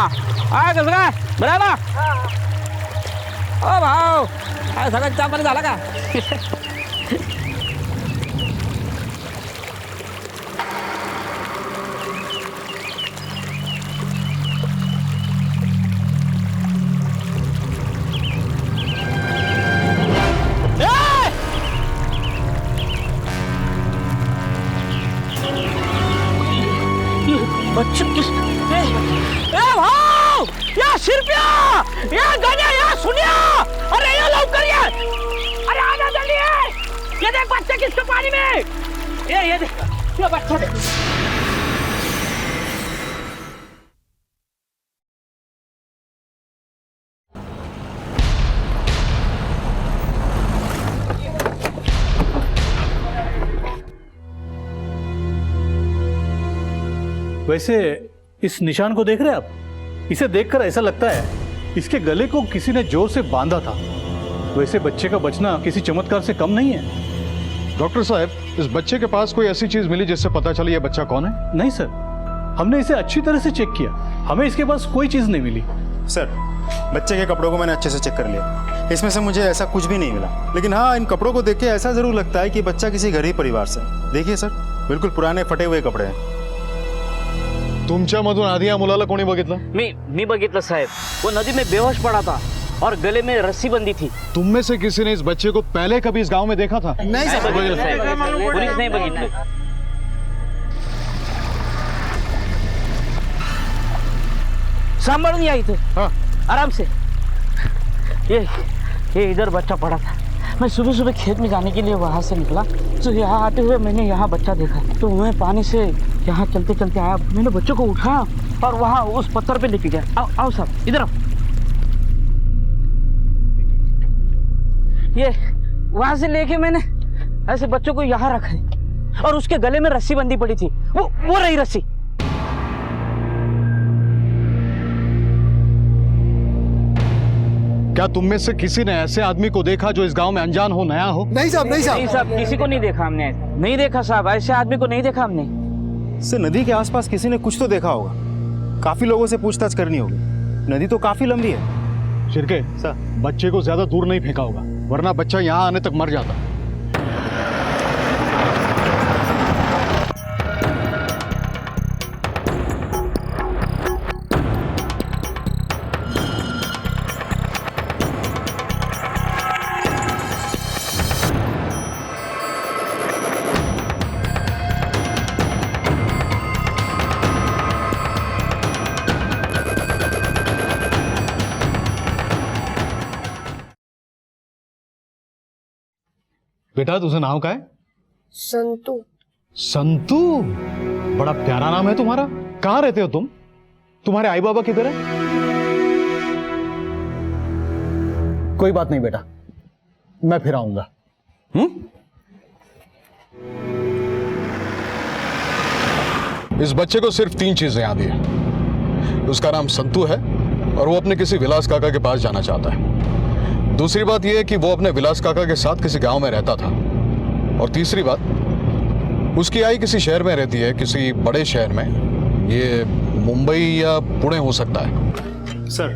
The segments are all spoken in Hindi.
कसं काय बरं आहे ना? ओ भाऊ सगळं चहा पाणी झाला का? भाऊ या शिरप्या या गण्या या सुनिया, अरे ये लवकर ये, अरे आजा जल्दी ये देख बच्चे किसके पानी में, ये देख ये बच्चा देख। वैसे इस निशान को देख रहे हैं आप? इसे देखकर ऐसा लगता है इसके गले को किसी ने जोर से बांधा था। वैसे बच्चे का बचना किसी चमत्कार से कम नहीं है। डॉक्टर साहब, इस बच्चे के पास कोई ऐसी चीज मिली जिससे पता चली ये बच्चा कौन है? नहीं सर, हमने इसे अच्छी तरह से चेक किया, हमें इसके पास कोई चीज नहीं मिली। सर, बच्चे के कपड़ों को मैंने अच्छे से चेक कर लिया, इसमें से मुझे ऐसा कुछ भी नहीं मिला। लेकिन हाँ, इन कपड़ों को देख के ऐसा जरूर लगता है कि बच्चा किसी गरीब परिवार से। देखिए सर, बिल्कुल पुराने फटे हुए कपड़े हैं। तुमच्यामधून आधी या मुलाला कोणी बघितलं? मी बघितलं साहेब, वो नदी में बेहोश पड़ा था और गले में रस्सी बंधी थी। तुम में से किसी ने इस बच्चे को पहले कभी इस गांव में देखा था? नहीं सर, पुलिस नहीं बघितलं। सांभाळून या इथे। हाँ। आराम से। ये इधर बच्चा पड़ा था। मैं सुबह सुबह खेत में जाने के लिए वहाँ से निकला, तो यहाँ आते हुए मैंने यहाँ बच्चा देखा, तो मैं पानी से यहाँ चलते चलते आया, मैंने बच्चे को उठाया और वहाँ उस पत्थर पे लेके गया। आओ आओ साहब, इधर आओ। ये वहाँ से लेके मैंने ऐसे बच्चों को यहाँ रखा है और उसके गले में रस्सी बंधी पड़ी थी, वो रही रस्सी। क्या तुम में से किसी ने ऐसे आदमी को देखा जो इस गांव में अनजान हो, नया हो? नहीं साहब, नहीं साहब। नहीं साहब, किसी को नहीं देखा हमने, नहीं देखा साहब, ऐसे आदमी को नहीं देखा हमने। इससे नदी के आसपास किसी ने कुछ तो देखा होगा, काफी लोगों से पूछताछ करनी होगी, नदी तो काफी लंबी है। शिरके सर, बच्चे को ज्यादा दूर नहीं फेंका होगा, वरना बच्चा यहाँ आने तक मर जाता। बेटा, तुझे नाम क्या है? संतू। संतू? बड़ा प्यारा नाम है तुम्हारा। कहाँ रहते हो तुम? तुम्हारे आई बाबा किधर है? कोई बात नहीं बेटा, मैं फिर आऊंगा। इस बच्चे को सिर्फ 3 चीजें याद है। उसका नाम संतू है और वो अपने किसी विलास काका के पास जाना चाहता है। दूसरी बात यह है कि वो अपने विलास काका के साथ किसी गांव में रहता था। और तीसरी बात, उसकी आई किसी शहर में रहती है, किसी बड़े शहर में। ये मुंबई या पुणे हो सकता है। सर,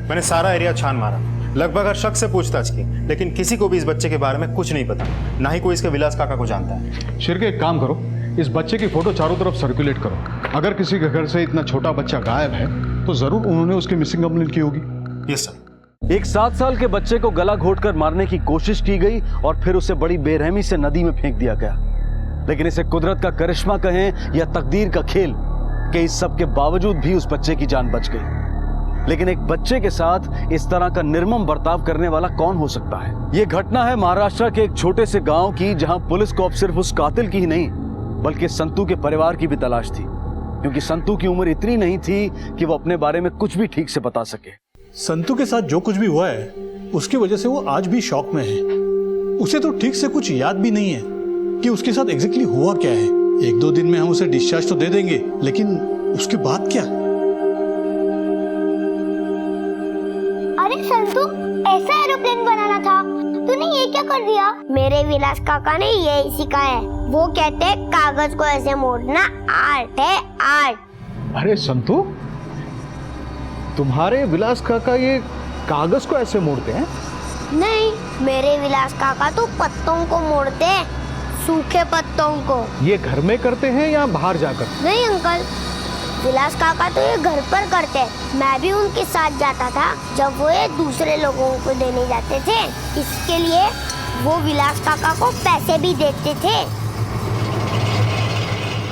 मैंने सारा एरिया छान मारा, लगभग हर शख्स से पूछताछ की, लेकिन किसी को भी इस बच्चे के बारे में कुछ नहीं पता, ना ही कोई इसके विलास काका को जानता है। शिरके, एक काम करो, इस बच्चे की फोटो चारों तरफ सर्कुलेट करो। अगर किसी के घर से इतना छोटा बच्चा गायब है तो जरूर उन्होंने उसकी मिसिंग कंप्लेंट की होगी। Yes sir. एक 7 साल के बच्चे को गला घोटकर मारने की कोशिश की गई और फिर उसे बड़ी बेरहमी से नदी में फेंक दिया गया। लेकिन इसे कुदरत का करिश्मा कहें या तकदीर का खेल कि इस सब के बावजूद भी उस बच्चे की जान बच गई। लेकिन एक बच्चे के साथ इस तरह का निर्मम बर्ताव करने वाला कौन हो सकता है? यह घटना है महाराष्ट्र के एक छोटे से गांव की, जहां पुलिस को अब सिर्फ उस कातिल की ही नहीं बल्कि संतू के परिवार की भी तलाश थी, क्योंकि संतू की उम्र इतनी नहीं थी कि वो अपने बारे में कुछ भी ठीक से बता सके। संतू के साथ जो कुछ भी हुआ है उसकी वजह से वो आज भी शॉक में है। उसे तो ठीक से कुछ याद भी नहीं है कि उसके साथ एग्जैक्टली हुआ क्या है। 1-2 दिन में हम उसे डिस्चार्ज तो दे देंगे, लेकिन उसके बाद क्या? अरे संतू, ऐसा एरोप्लेन बनाना था, तूने ये क्या कर दिया? मेरे विलास काका ने यही सिखाया है। वो कहते हैं कागज को ऐसे मोड़ना आर्ट है, आर्ट। अरे संतू, तुम्हारे विलास काका ये कागज को ऐसे मोड़ते हैं? नहीं, मेरे विलास काका तो पत्तों को मोड़ते हैं, सूखे पत्तों को। ये घर में करते हैं या बाहर जाकर? नहीं अंकल, विलास काका तो ये घर पर करते हैं। मैं भी उनके साथ जाता था जब वो ये दूसरे लोगों को देने जाते थे। इसके लिए वो विलास काका को पैसे भी देते थे।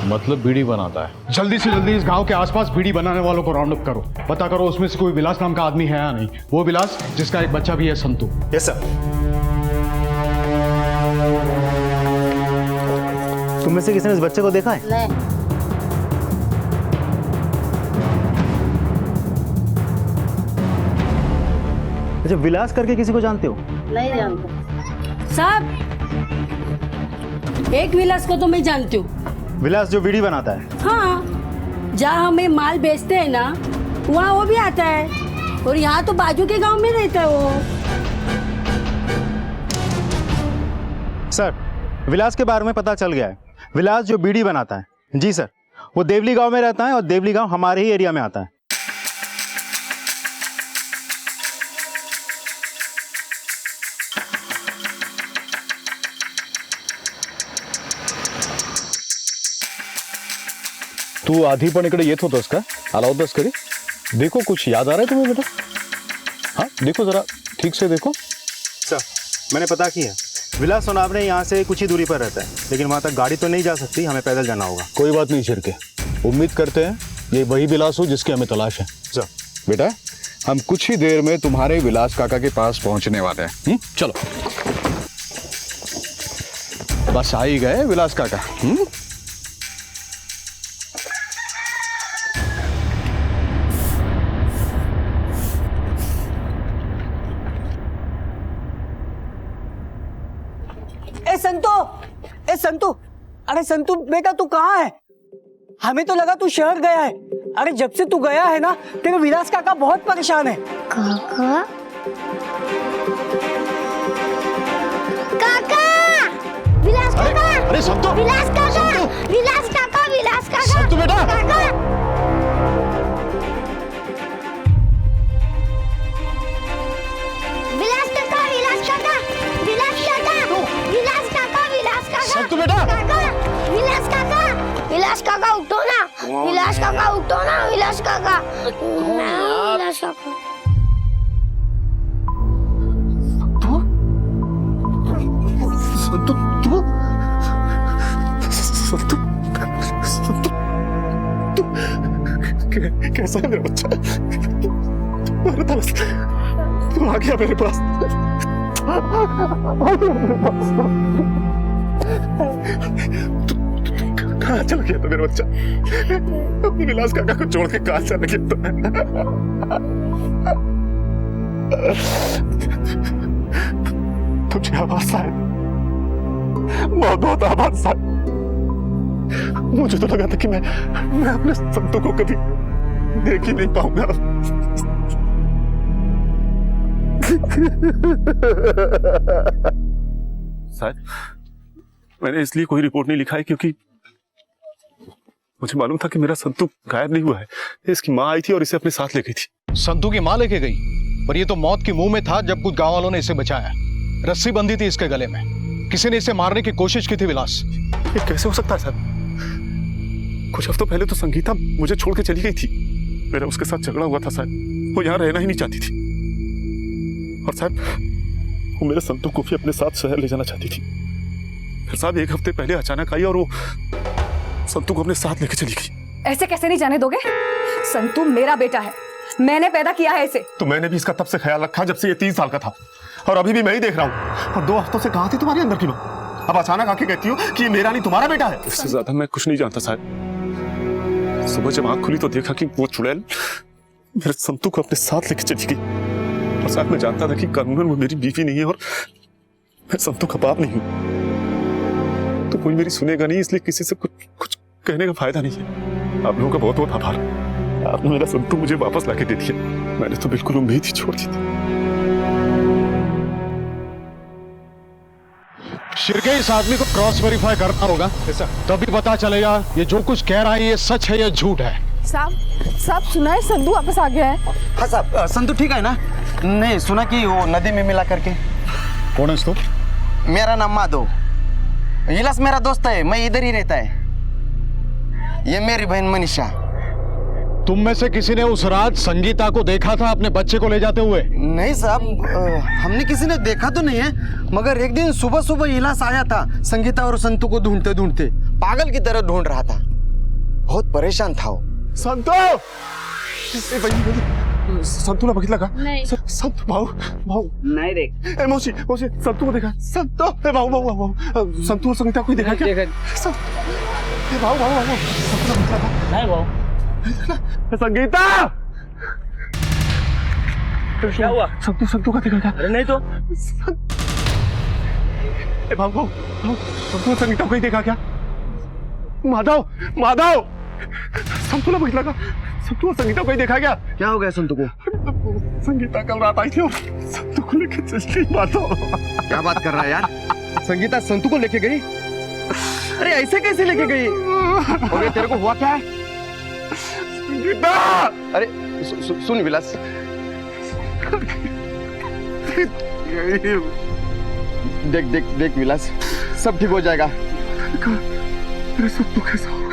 मतलब बीड़ी बनाता है। जल्दी से जल्दी इस गांव के आसपास बीड़ी बनाने वालों को राउंड अप करो। पता करो उसमें से कोई विलास नाम का आदमी है या नहीं। वो विलास जिसका एक बच्चा भी है, संतू। Yes sir. तुम में से किसी ने इस बच्चे को देखा है? नहीं। अच्छा, विलास करके किसी को जानते हो? नहीं जानता साहब, एक विलास को तो मैं जानती हूँ। विलास जो बीड़ी बनाता है? हाँ, जहाँ हमें माल बेचते हैं ना, वहाँ वो भी आता है। और यहाँ तो बाजू के गांव में रहता है वो। सर, विलास के बारे में पता चल गया है। विलास जो बीड़ी बनाता है, जी सर, वो देवली गांव में रहता है और देवली गांव हमारे ही एरिया में आता है। तू आधी पण इकडे येत होतास का? आला होतास कधी? देखो कुछ याद आ रहा है तुम्हें बेटा? हाँ देखो जरा ठीक से देखो। सर, मैंने पता किया, विलास सोनावने यहाँ से कुछ ही दूरी पर रहता है, लेकिन वहाँ तक गाड़ी तो नहीं जा सकती, हमें पैदल जाना होगा। कोई बात नहीं छिरके, उम्मीद करते हैं ये वही विलास हो जिसकी हमें तलाश है। सर, बेटा हम कुछ ही देर में तुम्हारे विलास काका के पास पहुंचने वाले हैं। चलो बस आ ही गए विलास काका। ए संतू, अरे संतू बेटा तू कहाँ है? हमें तो लगा तू शहर गया है। अरे जब से तू गया है ना, तेरे विलास काका बहुत परेशान है। काका, काका, विलास काका, अरे संतू, विलास काका, विलास काका, विलास काका, संतू बेटा, काका, विलास काका, विलास काका, विलास काका, विलास काका, विलास काका, संतू बेटा, काका, विलास काका, विलास काका उठो ना, विलास काका उठो ना, विलास काका, विलास काका। संतू तू संतू संतू तू कैसा है मेरा बच्चा? तुम्हारे पास तू आ गया मेरे पास। कहाँ चला गया था मेरा बच्चा? अपने विलास काका को छोड़ के कहाँ चला गया था? तुझे आवाज आए, बहुत बहुत आवाज आए। मुझे तो लगा था कि मैं अपने संतों को कभी देख ही नहीं पाऊंगा। शायद मैंने इसलिए कोई रिपोर्ट नहीं लिखा है क्योंकि मुझे मालूम था कि मेरा संतू गायब नहीं हुआ है। इसकी माँ आई थी और इसे अपने साथ ले गई थी। संतू की माँ लेके गई, पर ये तो मौत के मुंह में था जब कुछ गांव वालों ने इसे बचाया। रस्सी बंधी थी इसके गले में, किसी ने इसे मारने की कोशिश की थी। विलास, ये कैसे हो सकता है साहब? कुछ हफ्तों पहले तो संगीता मुझे छोड़ के चली गई थी। मेरा उसके साथ झगड़ा हुआ था साहब, वो यहाँ रहना ही नहीं चाहती थी। और साहब वो मेरे संतू को भी अपने साथ शहर ले जाना चाहती थी। फिर साहब एक हफ्ते पहले अचानक आई और वो संतू को अपने साथ लेके चली गई। ऐसे कैसे नहीं जाने दोगे? संतू मेरा बेटा है, मैंने पैदा किया है इसे। तो मैंने भी इसका तब से ख्याल रखा जब से ये 3 साल का था, और अभी भी मैं ही देख रहा हूँ। और 2 हफ्तों से कहाँ थी तुम्हारी अंदर की माँ? अब अचानक आके कहती हो कि ये मेरा नहीं तुम्हारा बेटा है। इससे ज्यादा मैं कुछ नहीं जानता साहब। सुबह जब आंख खुली तो देखा कि वो चुड़ैल मेरे संतू को अपने साथ लेके चली गई। और साथ में जानता था कि कानूनन वो मेरी बीवी नहीं है और मैं संतू का बाप नहीं हूँ। तो कोई मेरी सुनेगा नहीं, इसलिए किसी से कुछ कहने का फायदा नहीं है। आप लोगों का बहुत बहुत आभार। आपने मेरा संतू मुझे वापस लाके दे दिया। मैंने तो बिल्कुल उम्मीद ही छोड़ दी थी। शिरके, इस आदमी को क्रॉस वेरीफाई करना होगा, तभी पता चलेगा ये जो कुछ कह रहा है ये सच है या झूठ है। साहब सुना है संतू वापस आ गया है। हाँ साहब, संतू ठीक है ना? नहीं सुना कि वो नदी में मिला करके। कौन है तो? मेरा नाम माधव, इलास मेरा दोस्त है, मैं इधर ही रहता है। ये मेरी बहन मनीषा। तुम में से किसी ने उस रात संगीता को देखा था अपने बच्चे को ले जाते हुए? नहीं साहब, हमने किसी ने देखा तो नहीं है, मगर एक दिन सुबह सुबह इलास आया था संगीता और संतू को ढूंढते ढूंढते, पागल की तरह ढूंढ रहा था। बहुत परेशान था वो। संतू संतूला बघितला का? नहीं। संतू भाऊ भाऊ नहीं देख। ए मौसी मौसी संतू को देखा? संतू ए भाऊ भाऊ भाऊ संतू और संगीता को देखा क्या? ए भाऊ भाऊ भाऊ संतूला बघितला का? नहीं भाऊ। संगीता क्या हुआ? संतू का देखा क्या? अरे नहीं तो। ए भाऊ भाऊ भाऊ संतू और संगीता को ही देखा क्या? माधव माधव संतूला बघितला का? संतू और संगीता को ही देखा क्या? क्या हो गया संतू को? संगीता कल रात आई थी और संतू को लेके चली गई। माधव क्या बात कर रहा है यार? संगीता संतू को लेके गई? अरे ऐसे कैसे लेके गई? और ये तेरे को हुआ क्या है? संगीता! अरे सुन विलास, देख देख देख विलास, सब ठीक हो जाएगा। मेरे संतू कैसा होगा?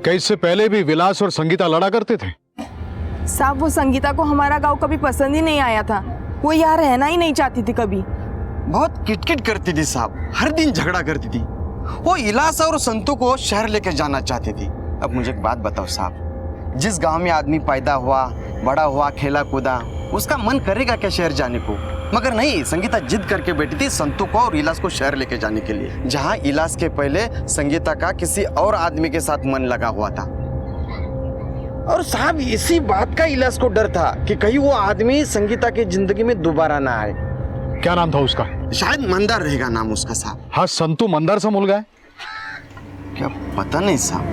क्या इससे पहले भी विलास और संगीता लड़ा करते थे? साहब वो संगीता को हमारा गांव कभी पसंद ही नहीं आया था, वो यहाँ रहना ही नहीं चाहती थी कभी। बहुत किटकिट करती थी साहब, हर दिन झगड़ा करती थी। वो इलास और संतू को शहर लेके जाना चाहती थी। अब मुझे एक बात बताओ साहब, जिस गांव में आदमी पैदा हुआ, बड़ा हुआ, खेला कूदा, उसका मन करेगा क्या शहर जाने को? मगर नहीं, संगीता जिद करके बैठी थी संतू को और इलास को शहर लेके जाने के लिए, जहां इलास के पहले संगीता का किसी और आदमी के साथ मन लगा हुआ था। और साहब इसी बात का इलास को डर था कि कहीं वो आदमी संगीता की जिंदगी में दोबारा ना आए। क्या नाम था उसका? शायद मंदार रहेगा नाम उसका साहब। हाँ, संतू मंदार से मिल गए? क्या पता नहीं साहब।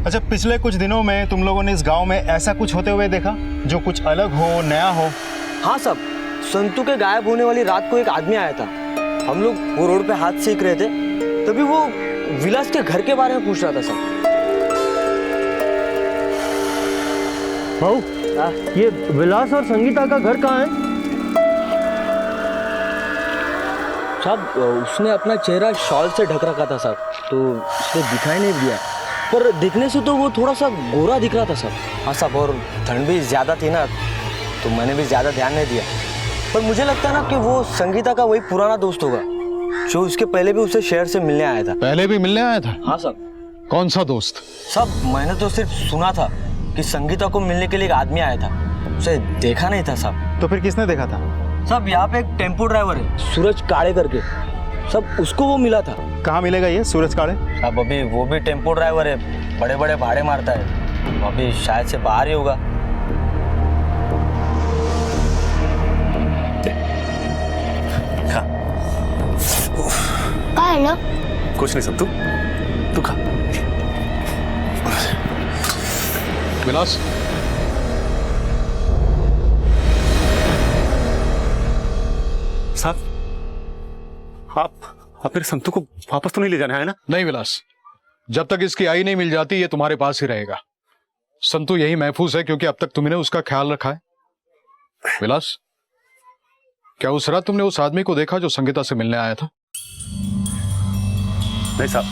अच्छा, पिछले कुछ दिनों में तुम लोगों ने इस गांव में ऐसा कुछ होते हुए देखा जो कुछ अलग हो, नया हो? हाँ साहब, संतू के गायब होने वाली रात को एक आदमी आया था। हम लोग वो रोड पे हाथ सेक रहे थे, तभी वो विलास के घर के बारे में पूछ रहा था साहब। भाऊ, ये विलास और संगीता का घर कहाँ है? साहब उसने अपना चेहरा शॉल से ढक रखा था साहब, तो उसने दिखाई नहीं दिया, पर दिखने से तो वो थोड़ा सा गोरा दिख रहा था साहब। हाँ साहब, और ठंड भी ज़्यादा थी ना, तो मैंने भी ज़्यादा ध्यान नहीं दिया। पर मुझे लगता है ना कि वो संगीता का वही पुराना दोस्त होगा जो उसके पहले भी उसे शहर से मिलने आया था। पहले भी मिलने आया था? हाँ साहब। कौन सा दोस्त? साहब मैंने तो सिर्फ सुना था कि संगीता को मिलने के लिए एक आदमी आया था, उसे देखा नहीं था साहब। तो फिर किसने देखा था? साहब यहाँ पे एक टेम्पो ड्राइवर है सूरज काड़े करके, सब उसको वो मिला था। कहाँ मिलेगा ये सूरज काड़े? अब अभी वो भी टेम्पो ड्राइवर है, बड़े बड़े भाड़े मारता है, अभी शायद से बाहर ही होगा। हेलो, कुछ नहीं संतू, तू खा। विलास, साहब आप मेरे संतू को वापस तो नहीं ले जाना है ना? नहीं विलास, जब तक इसकी आई नहीं मिल जाती ये तुम्हारे पास ही रहेगा। संतू यही महफूज है क्योंकि अब तक तुमने उसका ख्याल रखा है। विलास, क्या उस रात तुमने उस आदमी को देखा जो संगीता से मिलने आया था? नहीं साहब,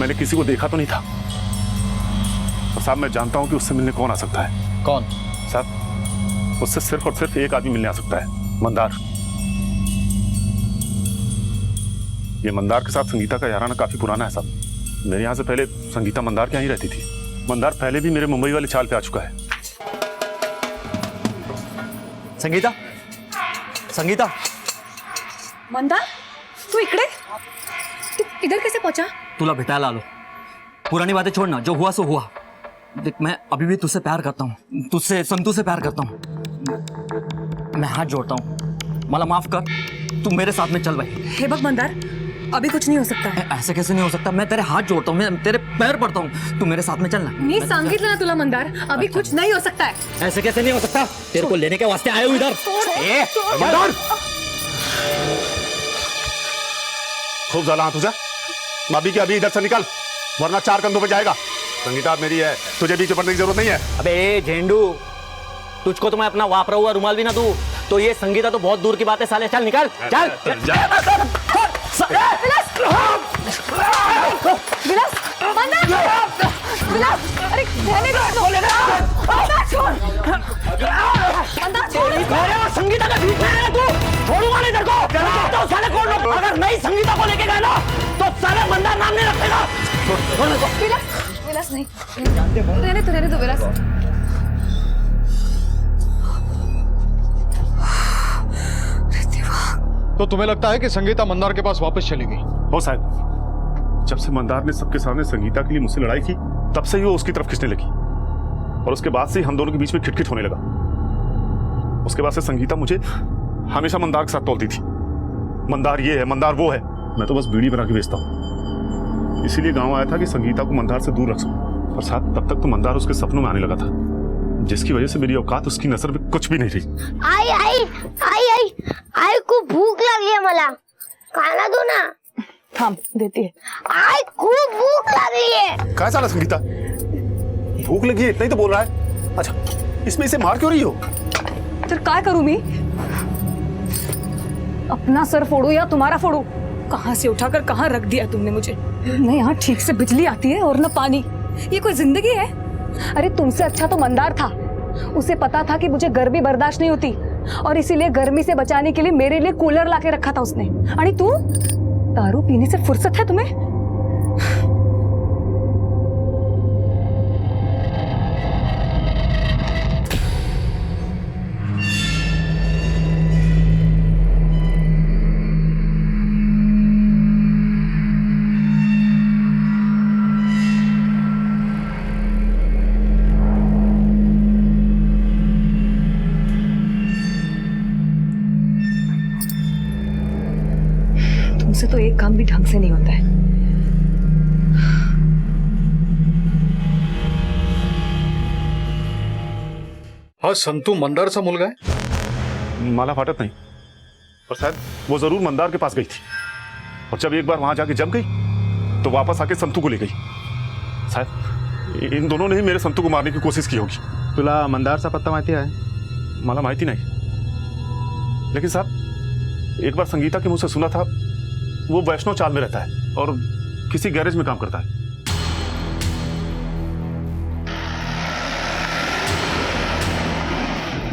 मैंने किसी को देखा तो नहीं था। और साहब मैं जानता हूं कि उससे मिलने कौन आ सकता है। कौन? साहब उससे सिर्फ और सिर्फ एक आदमी मिलने आ सकता है, मंदार। ये मंदार के साथ संगीता का याराना काफी पुराना है साहब। मेरे यहाँ से पहले संगीता मंदार के यहाँ ही रहती थी। मंदार पहले भी मेरे मुंबई वाली चाल पे आ चुका है। संगीता, संगीता। मंदार, तू इकडे? तू इधर कैसे पहुंचा? तुला भेटायला आलो। पुरानी बातें छोड़ना, जो हुआ सो हुआ। देख, मैं अभी भी तुझसे प्यार करता हूँ, तुझसे, संतू से प्यार करता हूँ। मैं हाथ जोड़ता हूँ, मला माफ कर, तू मेरे साथ में चल भाई। हे बघ मंदार, अभी कुछ नहीं हो सकता है। ऐसे कैसे नहीं हो सकता? मैं तेरे हाथ जोड़ता हूँ, मैं तेरे पैर पड़ता हूँ, तू मेरे साथ में चलना। मी सांगितलं ना तुला मंदार, अभी कुछ नहीं हो सकता है। ऐसे कैसे नहीं हो सकता? तेरे को लेने के वास्ते आए हूँ इधर। मंदार, खूब ज़्यादा हाथ हो जा। भाभी की अभी इधर से निकल, वरना चार कंधों पे जाएगा। संगीता मेरी है, तुझे बीच में पड़ने की जरूरत नहीं है। अबे झेंडू, तुझको तो मैं अपना वापरा हुआ रुमाल भी ना दूं, तो ये संगीता तो बहुत दूर की बात है साले। चल निकल, चल। विलास, विलास, अरे रहने दो। संगीता के बीच में है तू, छोड़ूंगा नहीं तेरे को। तो साले को अगर नहीं संगीता को लेके गए ना तो साले मंदार नाम नहीं रखेगा। विलास नहीं, रहने दो विलास। तो तुम्हें लगता है कि संगीता मंदार के पास वापस चली गई? हो साहब, जब से मंदार ने सबके सामने संगीता के लिए मुझसे लड़ाई की, तब से ही वो उसकी तरफ खींचने लगी, और उसके बाद से ही हम दोनों के बीच में खिटखिट होने लगा। उसके बाद से संगीता मुझे हमेशा मंदार के साथ तोलती थी। मंदार ये है, मंदार वो है। मैं तो बस बीड़ी बना के बेचता हूँ, इसीलिए गांव आया था कि संगीता को मंदार से दूर रख सकूं। और साथ तब तक तो मंदार उसके सपनों में आने लगा था, जिसकी वजह से मेरी औकात उसकी नजर में कुछ भी नहीं रही। आई को भूख लागली है, मला खाना दो ना। थांब, देती है। आई खूब भूख लागली है। क्या साला संगीता, भूख लगी है इतना ही तो बोल रहा है। अच्छा, इसमें इसे मार क्यों रही हो? तर काय करूं मी? अपना सर फोड़ू या तुम्हारा फोड़ू? कहां से उठाकर कहां रख दिया तुमने मुझे? न यहाँ ठीक से बिजली आती है और न पानी। ये कोई जिंदगी है? अरे तुमसे अच्छा तो मंदार था। उसे पता था कि मुझे गर्मी बर्दाश्त नहीं होती, और इसीलिए गर्मी से बचाने के लिए मेरे लिए कूलर लाके रखा था उसने। अरे तू, दारू पीने से फुर्सत है तुम्हें? तुमसे तो एक काम भी ढंग से नहीं होता है। हाँ, संतू मंदारचा मुलगा है? मला वाटत नहीं, और शायद वो जरूर मंदार के पास गई थी, और जब एक बार वहां जाके जम गई तो वापस आके संतू को ले गई। शायद इन दोनों ने ही मेरे संतू को मारने की कोशिश की होगी। तुला मंदारचा पत्ता माहिती आहे? मला माहिती नहीं, लेकिन साहब एक बार संगीता के मुंह से सुना था वो वैष्णव चाल में रहता है और किसी गैरेज में काम करता है।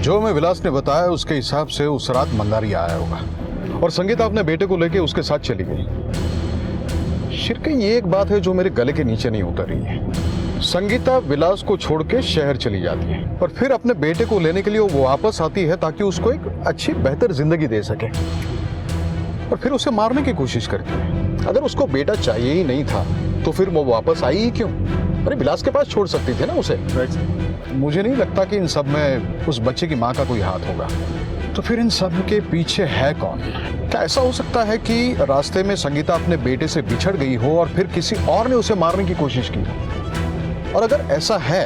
जो हमें विलास ने बताया उसके हिसाब से उस रात मंदारी आया होगा, और संगीता अपने बेटे को लेकर उसके साथ चली गई। शिरके, ये एक बात है जो मेरे गले के नीचे नहीं उतर रही है। संगीता विलास को छोड़ के शहर चली जाती है, और फिर अपने बेटे को लेने के लिए वो वापस आती है ताकि उसको एक अच्छी बेहतर जिंदगी दे सके, और फिर उसे मारने की कोशिश करती है। अगर उसको बेटा चाहिए ही नहीं था तो फिर वो वापस आई ही क्यों? अरे विलास के पास छोड़ सकती थे ना उसे। मुझे नहीं लगता कि इन सब में उस बच्चे की माँ का कोई हाथ होगा। तो फिर इन सब के पीछे है कौन? क्या ऐसा हो सकता है कि रास्ते में संगीता अपने बेटे से बिछड़ गई हो और फिर किसी और ने उसे मारने की कोशिश की? और अगर ऐसा है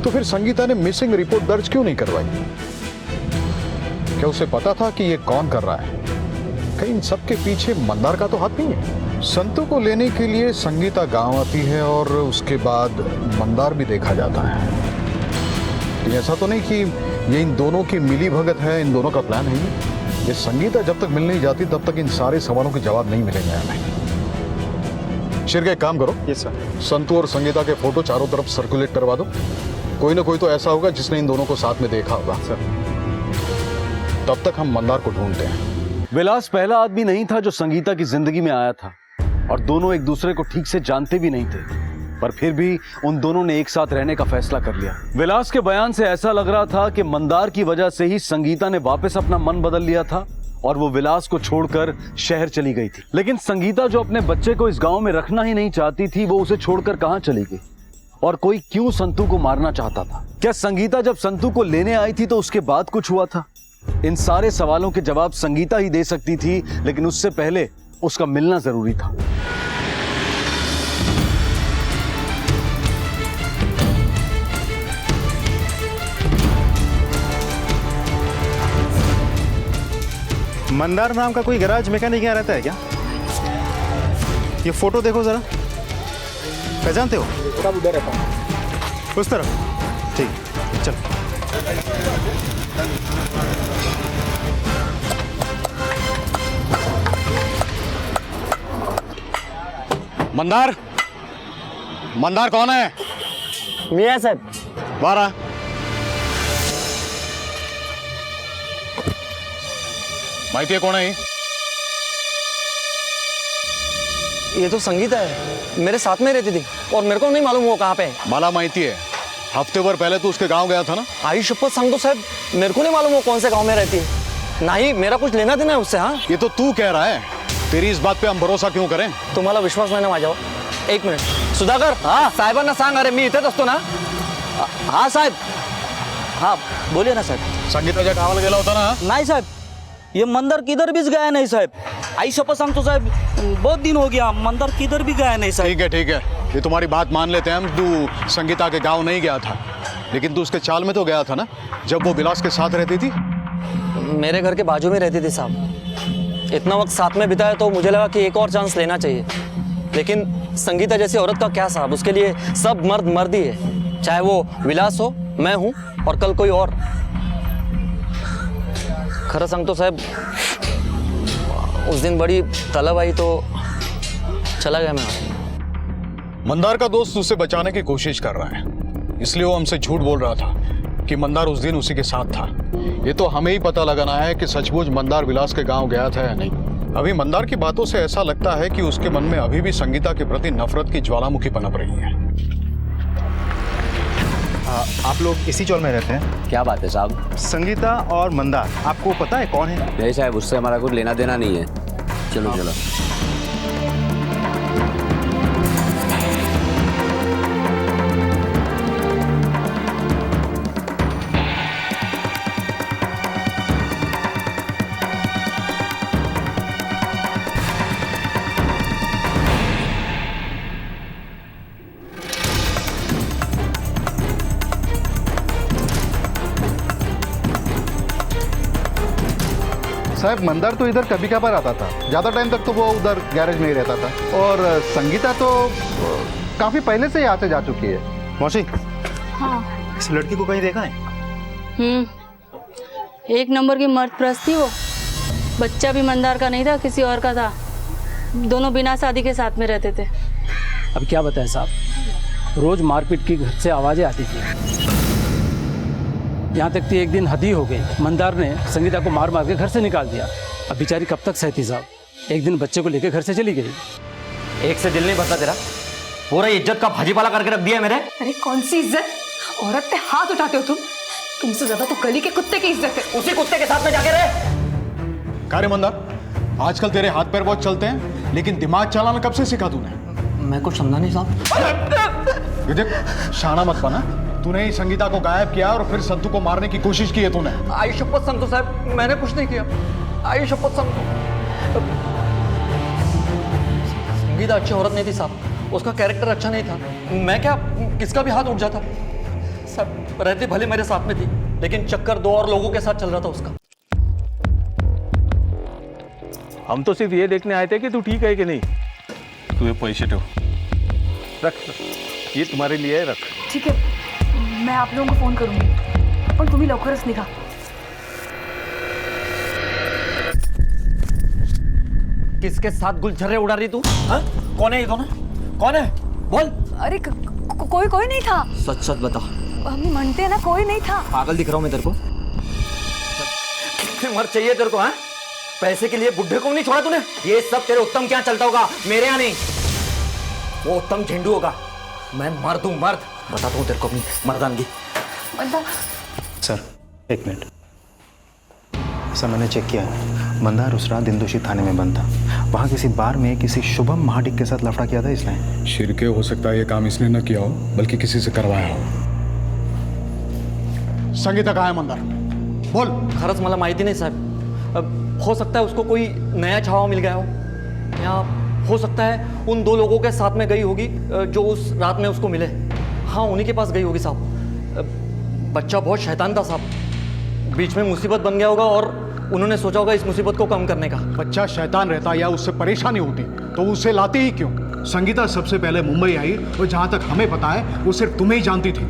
तो फिर संगीता ने मिसिंग रिपोर्ट दर्ज क्यों नहीं करवाई? क्या उसे पता था कि ये कौन कर रहा है? कहीं इन सब के पीछे मंदार का तो हाथ नहीं है? संतू को लेने के लिए संगीता गांव आती है और उसके बाद मंदार भी देखा जाता है। ऐसा तो नहीं कि ये इन दोनों की मिली भगत है, इन दोनों का प्लान है। ये संगीता जब तक मिल नहीं जाती तब तक इन सारे सवालों के जवाब नहीं मिलेंगे हमें। शिरके, एक काम करो, यस सर। संतू और संगीता के फोटो चारों तरफ सर्कुलेट करवा दो। कोई ना कोई तो ऐसा होगा जिसने इन दोनों को साथ में देखा होगा। सर, तब तक हम मंदार को ढूंढते हैं। विलास पहला आदमी नहीं था जो संगीता की जिंदगी में आया था, और दोनों एक दूसरे को ठीक से जानते भी नहीं थे, पर फिर भी उन दोनों ने एक साथ रहने का फैसला कर लिया। विलास के बयान से ऐसा लग रहा था कि मंदार की वजह से ही संगीता ने वापस अपना मन बदल लिया था और वो विलास को छोड़कर शहर चली गई थी। लेकिन संगीता जो अपने बच्चे को इस गांव में रखना ही नहीं चाहती थी, वो उसे छोड़कर कहां चली गई? और कोई क्यों संतू को मारना चाहता था? क्या संगीता जब संतू को लेने आई थी तो उसके बाद कुछ हुआ था? इन सारे सवालों के जवाब संगीता ही दे सकती थी, लेकिन उससे पहले उसका मिलना जरूरी था। मंदार नाम का कोई गैराज मैकेनिक यहाँ रहता है क्या? ये फोटो देखो जरा, पहचानते हो? सब उधर रहता हूँ। उस तरफ। ठीक, चल। मंदार, मंदार कौन है? मियाँ साहब। बाहर आ। माहिती है कौन है? ये तो संगीता है, मेरे साथ में रहती थी और मेरे को नहीं मालूम वो कहाँ पे है। मला माहिती है, हफ्ते भर पहले तो उसके गांव गया था ना। आई शपथ सांगतो साहब, मेरे को नहीं मालूम वो कौन से गांव में रहती है। नहीं, मेरा कुछ लेना देना है उससे। हाँ, ये तो तू कह रहा है, तेरी इस बात पे हम भरोसा क्यों करें? तुम्हाला विश्वास नाही ना माझ्यावर? एक मिनिट सुधाकर, हाँ साहेबांना सांग, अरे मी इथेच असतो ना। हाँ साहेब, हाँ बोलिए ना साहेब। संगीताच्या गावाला गेला होता ना? नहीं साहब, ये मंदिर किधर भी गया नहीं साहब। आई शपथ सांगतो साहब, बहुत दिन हो गया, मंदिर किधर भी गया नहीं साहब। ठीक है ठीक है, ये तुम्हारी बात मान लेते हैं हम। तू संगीता के गांव नहीं गया था, लेकिन तू उसके चाल में तो गया था ना, जब वो विलास के साथ रहती थी। मेरे घर के बाजू में रहती थी साहब। इतना वक्त साथ में बिताया तो मुझे लगा कि एक और चांस लेना चाहिए। लेकिन संगीता जैसी औरत का क्या साहब, उसके लिए सब मर्द मर्द ही है, चाहे वो विलास हो, मैं हूँ और कल कोई और। खरं सांगतो साहब, उस दिन बड़ी तलब आई तो चला गया मैं। मंदार का दोस्त उसे बचाने की कोशिश कर रहा है, इसलिए वो हमसे झूठ बोल रहा था कि मंदार उस दिन उसी के साथ था। ये तो हमें ही पता लगाना है कि सचमुच मंदार विलास के गांव गया था या नहीं। अभी मंदार की बातों से ऐसा लगता है कि उसके मन में अभी भी संगीता के प्रति नफरत की ज्वालामुखी पनप रही है। आप लोग इसी चौल में रहते हैं? क्या बात है साहब? संगीता और मंदार, आपको पता है कौन है? नहीं साहब, उससे हमारा कुछ लेना देना नहीं है। चलो चलो। साहब मंदार तो इधर कभी कभार आता था, ज़्यादा टाइम तक तो वो उधर गैरेज में ही रहता था। और संगीता तो काफ़ी पहले से यहाँ से जा चुकी है। मौसी, हाँ। इस लड़की को कहीं देखा है? एक नंबर की मर्द प्रस्त थी वो। बच्चा भी मंदार का नहीं था, किसी और का था। दोनों बिना शादी के साथ में रहते थे। अब क्या बताएं साहब, रोज मारपीट की घर से आवाजें आती थी। यहाँ तक कि एक दिन हद ही हो गई, मंदार ने संगीता को मार मार के घर से निकाल दिया। अब बेचारी कब तक सहती साहब। एक दिन बच्चे को लेकर घर से चली गई। एक से दिल नहीं भरता तेरा, पूरा इज्जत का भाजीपाला करके रख दिया मेरे। अरे कौन सी इज्जत? औरत पे हाथ उठाते हो तुम? तुमसे ज्यादा तो गली के कुत्ते की इज्जत है। उसी कुत्ते के साथ में जाके रहे। क्या रे मंदार, आजकल तेरे हाथ पैर बहुत चलते हैं, लेकिन दिमाग चलाना कब से सीखा तूने? मैं कुछ समझा नहीं साहब। ये देख, शाना मत बना। तूने ही संगीता को गायब किया और फिर संतू को मारने की कोशिश की है तूने। आई शपथ संतु साहब, मैंने कुछ नहीं किया। आई शपथ संतु। संगीता अच्छी औरत नहीं थी साहब, उसका कैरेक्टर अच्छा नहीं था। मैं क्या, किसका भी हाथ उठ जाता सब। रहती भले मेरे साथ में थी, लेकिन चक्कर दो और लोगों के साथ चल रहा था उसका। हम तो सिर्फ ये देखने आए थे कि तू ठीक है कि नहीं। तू ये पैसे ठेव, रख, ये तुम्हारे लिए है, रख। ठीक है, मैं आप लोगों को फोन करूंगी, पण तुम्ही लवकरच निघा। किसके साथ गुलछर्रे उड़ा रही तू? हाँ? कौन है ये दोनों? कौन है? बोल। अरे कोई नहीं था। सच सच बता। हम मानते हैं ना, कोई नहीं था। पागल दिख रहा हूं मैं तेरे को? कितनी मर चाहिए तेरे को? हाँ, पैसे के लिए बुढ़े को नहीं छोड़ा तूने? ये सब तेरे उत्तम क्या चलता होगा, मेरे यहाँ नहीं। वो उत्तम झेंडू होगा, मैं मर्द हूँ, मर्द। बताता हूँ तेरे को अपनी मर्दानगी। सर एक मिनट। सर मैंने चेक किया है, मंदार उस रात दिनदोशी थाने में बंद था। वहाँ किसी बार में किसी शुभम महाडिक के साथ लफड़ा किया था इसने। शिरके हो सकता है ये काम इसने न किया हो, बल्कि किसी से करवाया हो। संगीता कहाँ है मंदार? बोल। खरंच मला माहिती नहीं साहब। अब हो सकता है उसको कोई नया छावा मिल गया हो, या हो सकता है उन दो लोगों के साथ में गई होगी जो उस रात में उसको मिले। हाँ, उन्हीं के पास गई होगी साहब। बच्चा बहुत शैतान था साहब, बीच में मुसीबत बन गया होगा और उन्होंने सोचा होगा इस मुसीबत को कम करने का। बच्चा शैतान रहता या उससे परेशानी होती तो उसे लाते ही क्यों? संगीता सबसे पहले मुंबई आई और जहां तक हमें पता है वो सिर्फ तुम्हें ही जानती थी।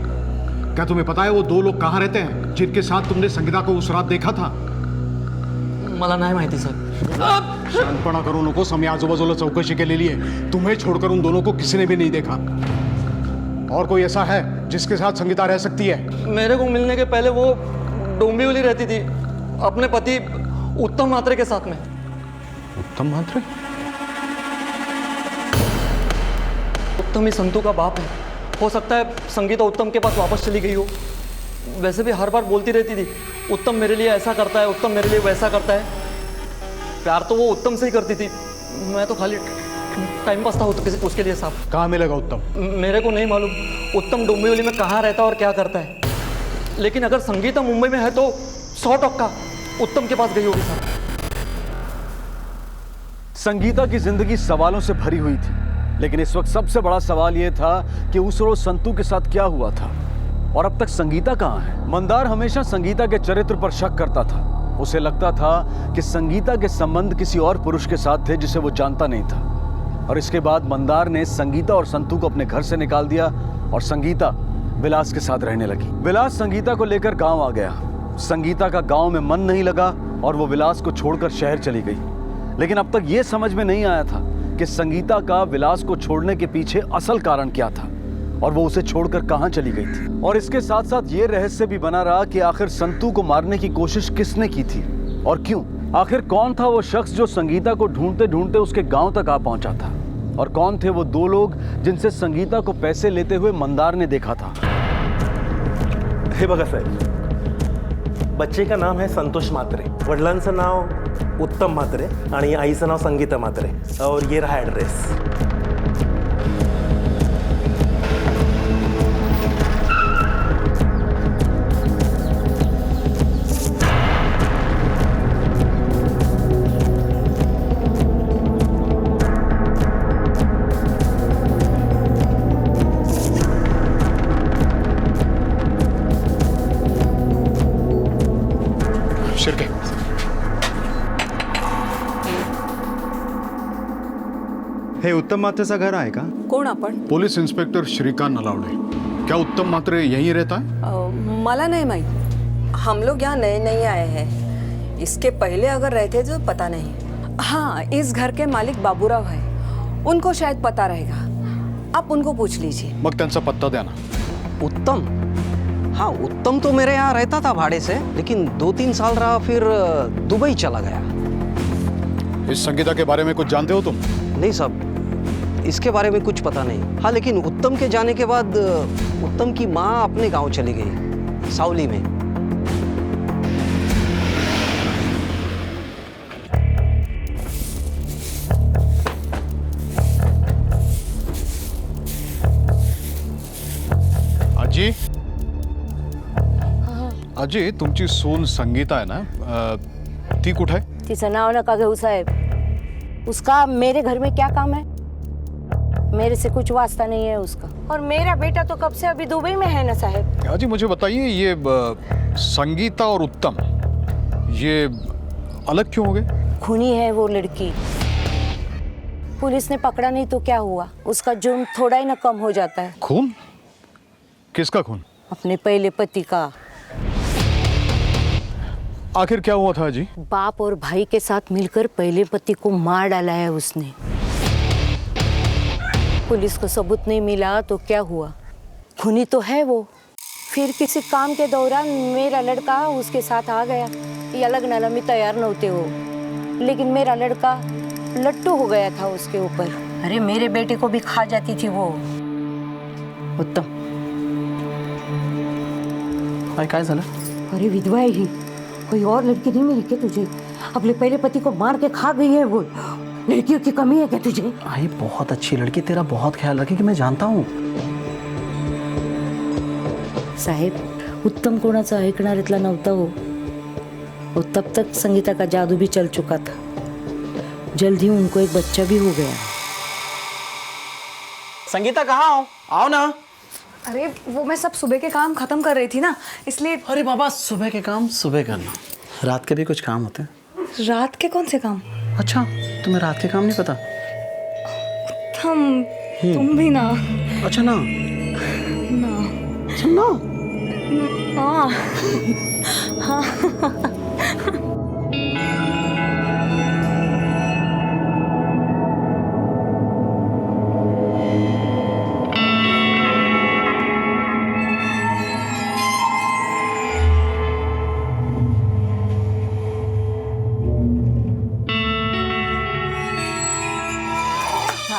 क्या तुम्हें पता है वो दो लोग कहाँ रहते हैं जिनके साथ तुमने संगीता को उस रात देखा था? मला नाही माहिती सर। शांतपणा करू नकोस, आम्ही आजूबाजूला चौकशी केलेली आहे। तुम्हें छोड़कर उन दोनों को किसी ने भी नहीं देखा। और कोई ऐसा है जिसके साथ संगीता रह सकती है? मेरे को मिलने के पहले वो डोंबिवली रहती थी अपने पति उत्तम मात्रे के साथ में। उत्तम मात्रे? उत्तम ही संतू का बाप है। हो सकता है संगीता उत्तम के पास वापस चली गई हो। वैसे भी हर बार बोलती रहती थी उत्तम मेरे लिए ऐसा करता है, उत्तम मेरे लिए वैसा करता है। प्यार तो वो उत्तम से ही करती थी, मैं तो खाली टाइम पास था उसके लिए साहब। कहाँ मिलेगा उत्तम? मेरे को नहीं मालूम उत्तम डोंबिवली में कहाँ रहता है और क्या करता है, लेकिन अगर संगीता मुंबई में है तो 100% उत्तम के पास गई होगी साहब। संगीता की जिंदगी सवालों से भरी हुई थी, लेकिन इस वक्त सबसे बड़ा सवाल यह था कि उस रोज संतू के साथ क्या हुआ था और अब तक संगीता कहाँ है। मंदार हमेशा संगीता के चरित्र पर शक करता था। उसे लगता था कि संगीता के संबंध किसी और पुरुष के साथ थे जिसे वो जानता नहीं था। और इसके बाद मंदार ने संगीता और संतू को अपने घर से निकाल दिया और संगीता विलास के साथ रहने लगी। विलास संगीता को लेकर गांव आ गया। संगीता का गांव में मन नहीं लगा और वो विलास को छोड़कर शहर चली गई। लेकिन अब तक ये समझ में नहीं आया था कि संगीता का विलास को छोड़ने के पीछे असल कारण क्या था और वो उसे छोड़कर कहां चली गई थी। और इसके साथ साथ ये रहस्य भी बना रहा कि आखिर संतू को मारने की कोशिश किसने की थी और क्यों। आखिर कौन था वो शख्स जो संगीता को ढूंढते ढूंढते उसके गांव तक आ पहुंचा था और कौन थे वो दो लोग जिनसे संगीता को पैसे लेते हुए मंदार ने देखा था। हे बघा साहेब, बच्चे नाम है संतोष मात्रे, वडिलांचं नाव उत्तम मात्रे आणि आईचं नाव संगीता मात्रे, और ये रहा एड्रेस। शिर्के, हे उत्तम मात्रेचं घर आहे का? कोण आपण? Police inspector Shrikant Nalawade. क्या उत्तम मात्रे यहीं रहता है? मला नहीं मालूम, हम लोग यहाँ नए नए आए हैं। इसके पहले अगर रहते तो पता नहीं। हाँ, इस घर के मालिक बाबूराव है, उनको शायद पता रहेगा, आप उनको पूछ लीजिए। मग त्यांचा पत्ता द्या ना। उत्तम? हाँ, उत्तम तो मेरे यहाँ रहता था भाड़े से, लेकिन 2-3 साल रहा फिर दुबई चला गया। इस संगीता के बारे में कुछ जानते हो तुम? नहीं साहब, इसके बारे में कुछ पता नहीं। हाँ, लेकिन उत्तम के जाने के बाद उत्तम की माँ अपने गांव चली गई, सावली में। आजी, आजी, तुमची सून संगीता है ना, ती कुठे आहे? तिचं नाव नका घेऊ साहेब, उसका मेरे घर में क्या काम है? मेरे से कुछ वास्ता नहीं है उसका। और मेरा बेटा तो कब से अभी दुबई में है ना साहेब। आजी मुझे बताइए, ये संगीता और उत्तम ये अलग क्यों हो गए? खूनी है वो लड़की, पुलिस ने पकड़ा नहीं तो क्या हुआ, उसका जुर्म थोड़ा ही ना कम हो जाता है। खून? किसका खून? अपने पहले पति का। आखिर क्या हुआ था जी? बाप और भाई के साथ मिलकर पहले पति को मार डाला है उसने। पुलिस को सबूत नहीं मिला तो क्या हुआ, खूनी तो है वो। फिर किसी काम के दौरान मेरा लड़का उसके साथ आ गया, या लग्नाला मी तैयार नव्हते हो, लेकिन मेरा लड़का लट्टू हो गया था उसके ऊपर। अरे मेरे बेटे को भी खा जाती थी वो। उत्तम, काय झालं? अरे विधवा है ही, कोई और लड़की नहीं मिली क्या तुझे? अपने पहले पति को मार के खा गई है वो। लड़कियों की कमी है क्या तुझे? आई बहुत अच्छी लड़की, तेरा बहुत ख्याल रखेगी, मैं जानता हूँ। साहेब, उत्तम कोणाचा ऐकणाऱ्यातला नव्हता हो। और तब तक संगीता का जादू भी चल चुका था। जल्द ही उनको एक बच्चा भी हो गया। संगीता कहाँ हो? आओ ना। अरे वो मैं सब सुबह के काम खत्म कर रही थी ना, इसलिए। अरे बाबा, सुबह के काम सुबह करना, रात के भी कुछ काम होते हैं। रात के कौन से काम? अच्छा, तुम्हें रात के काम नहीं पता? हम तुम भी ना। अच्छा ना ना सुनो हाँ हाँ